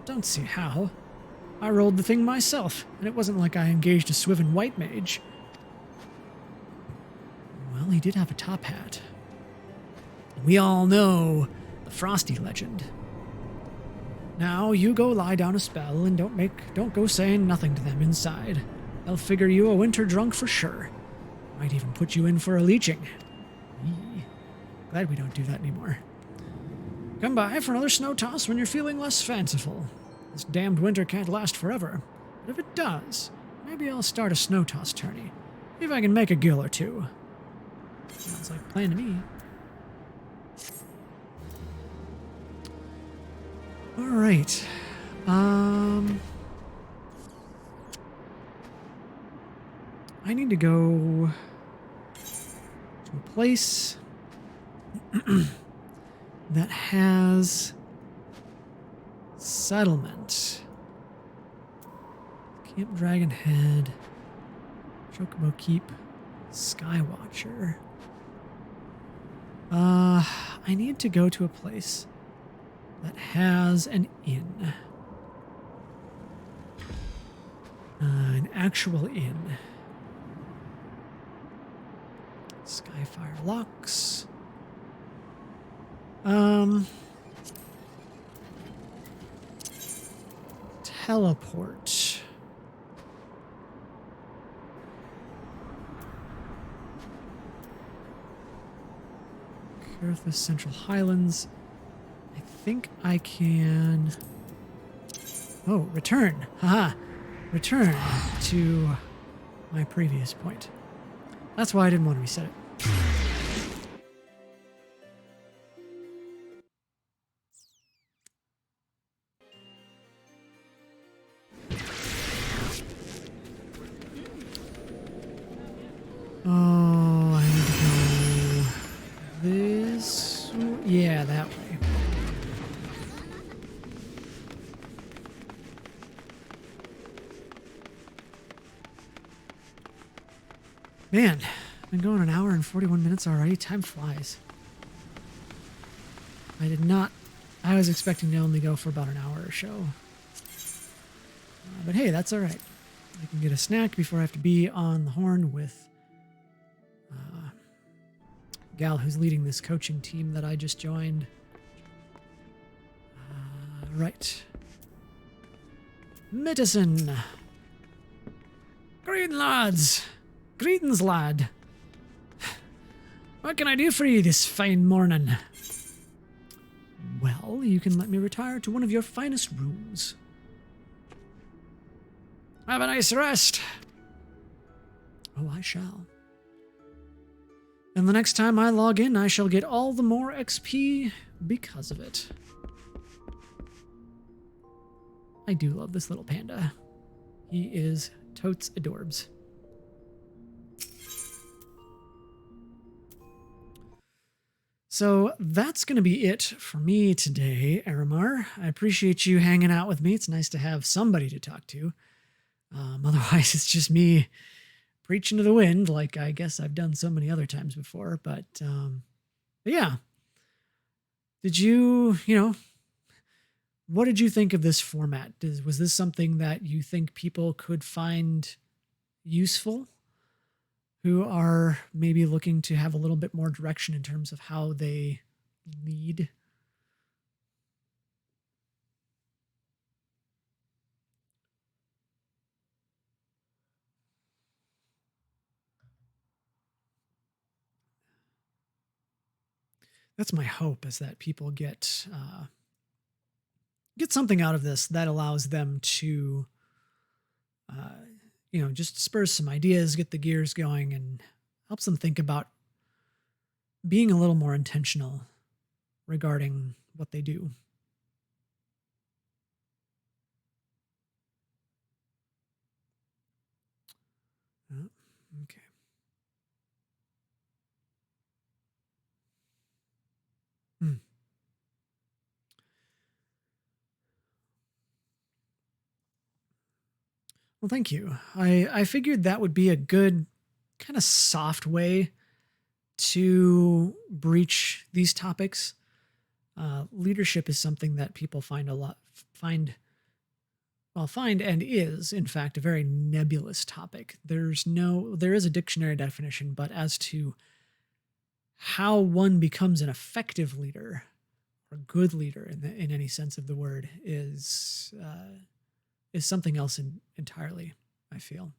Don't see how. I rolled the thing myself, and it wasn't like I engaged a Swiven white mage. Well, he did have a top hat. We all know the Frosty legend. Now, you go lie down a spell and don't go saying nothing to them inside. They'll figure you a winter drunk for sure. Might even put you in for a leeching. Eee. Glad we don't do that anymore. Come by for another snow toss when you're feeling less fanciful. This damned winter can't last forever. But if it does, maybe I'll start a snow toss tourney. See if I can make a gill or two. Sounds like a plan to me. Alright. I need to go to a place that has settlement. Camp Dragon Head, Chocobo Keep, Skywatcher. I need to go to a place that has an inn. An actual inn. Skyfire Locks. teleport. Carithus Central Highlands. I think I can... Oh, return. Haha. Return to my previous point. That's why I didn't want to reset it. Oh, I need to go this... Yeah, that way. Man, I've been going an hour and 41 minutes already. Time flies. I was expecting to only go for about an hour or so. But hey, that's all right. I can get a snack before I have to be on the horn with gal who's leading this coaching team that I just joined. Right. Medicine. Green lads. Greetings, lad. What can I do for you this fine morning? Well, you can let me retire to one of your finest rooms. Have a nice rest. Oh, I shall. And the next time I log in, I shall get all the more XP because of it. I do love this little panda. He is totes adorbs. So that's going to be it for me today, Aramar. I appreciate you hanging out with me. It's nice to have somebody to talk to. Otherwise, it's just me preaching to the wind, like I guess I've done so many other times before. But yeah. Did you what did you think of this format? Was this something that you think people could find useful who are maybe looking to have a little bit more direction in terms of how they lead? That's my hope, is that people get something out of this that allows them to, just spurs some ideas, get the gears going, and helps them think about being a little more intentional regarding what they do. Okay. Well, thank you. I figured that would be a good kind of soft way to breach these topics. Leadership is something that people find and is, in fact, a very nebulous topic. There is a dictionary definition, but as to how one becomes an effective leader or good leader in any sense of the word is something else entirely, I feel.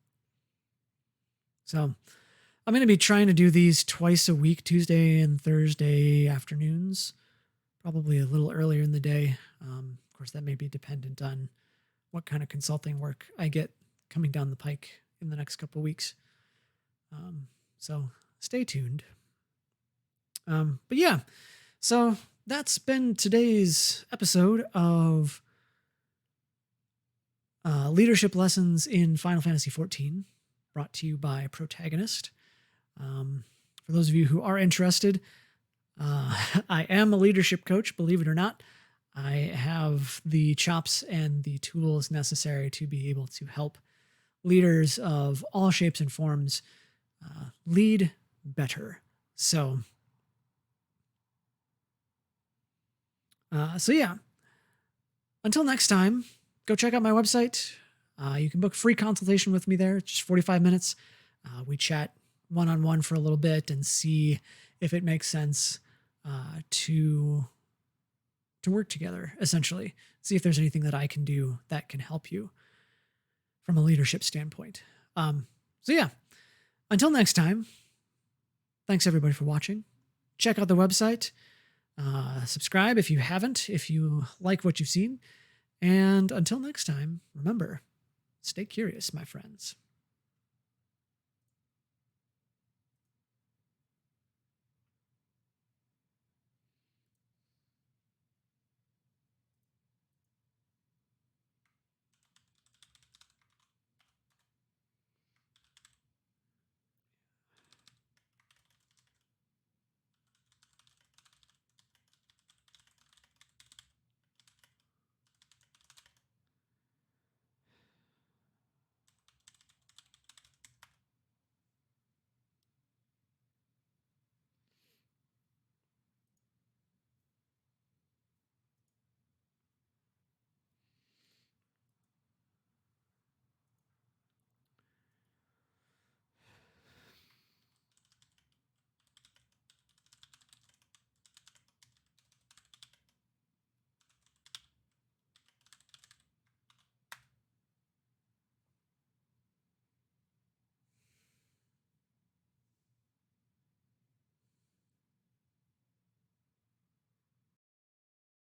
So I'm going to be trying to do these twice a week, Tuesday and Thursday afternoons, probably a little earlier in the day. Of course, that may be dependent on what kind of consulting work I get coming down the pike in the next couple of weeks. So stay tuned. But yeah, so that's been today's episode of Leadership Lessons in Final Fantasy XIV, brought to you by Protagonist. For those of you who are interested, I am a leadership coach, believe it or not. I have the chops and the tools necessary to be able to help leaders of all shapes and forms lead better. So yeah, until next time, go check out my website. You can book a free consultation with me there. It's just 45 minutes. We chat one-on-one for a little bit and see if it makes sense to to work together, essentially. See if there's anything that I can do that can help you from a leadership standpoint. So yeah, until next time, thanks everybody for watching. Check out the website. Subscribe if you haven't, if you like what you've seen. And until next time, remember, stay curious, my friends.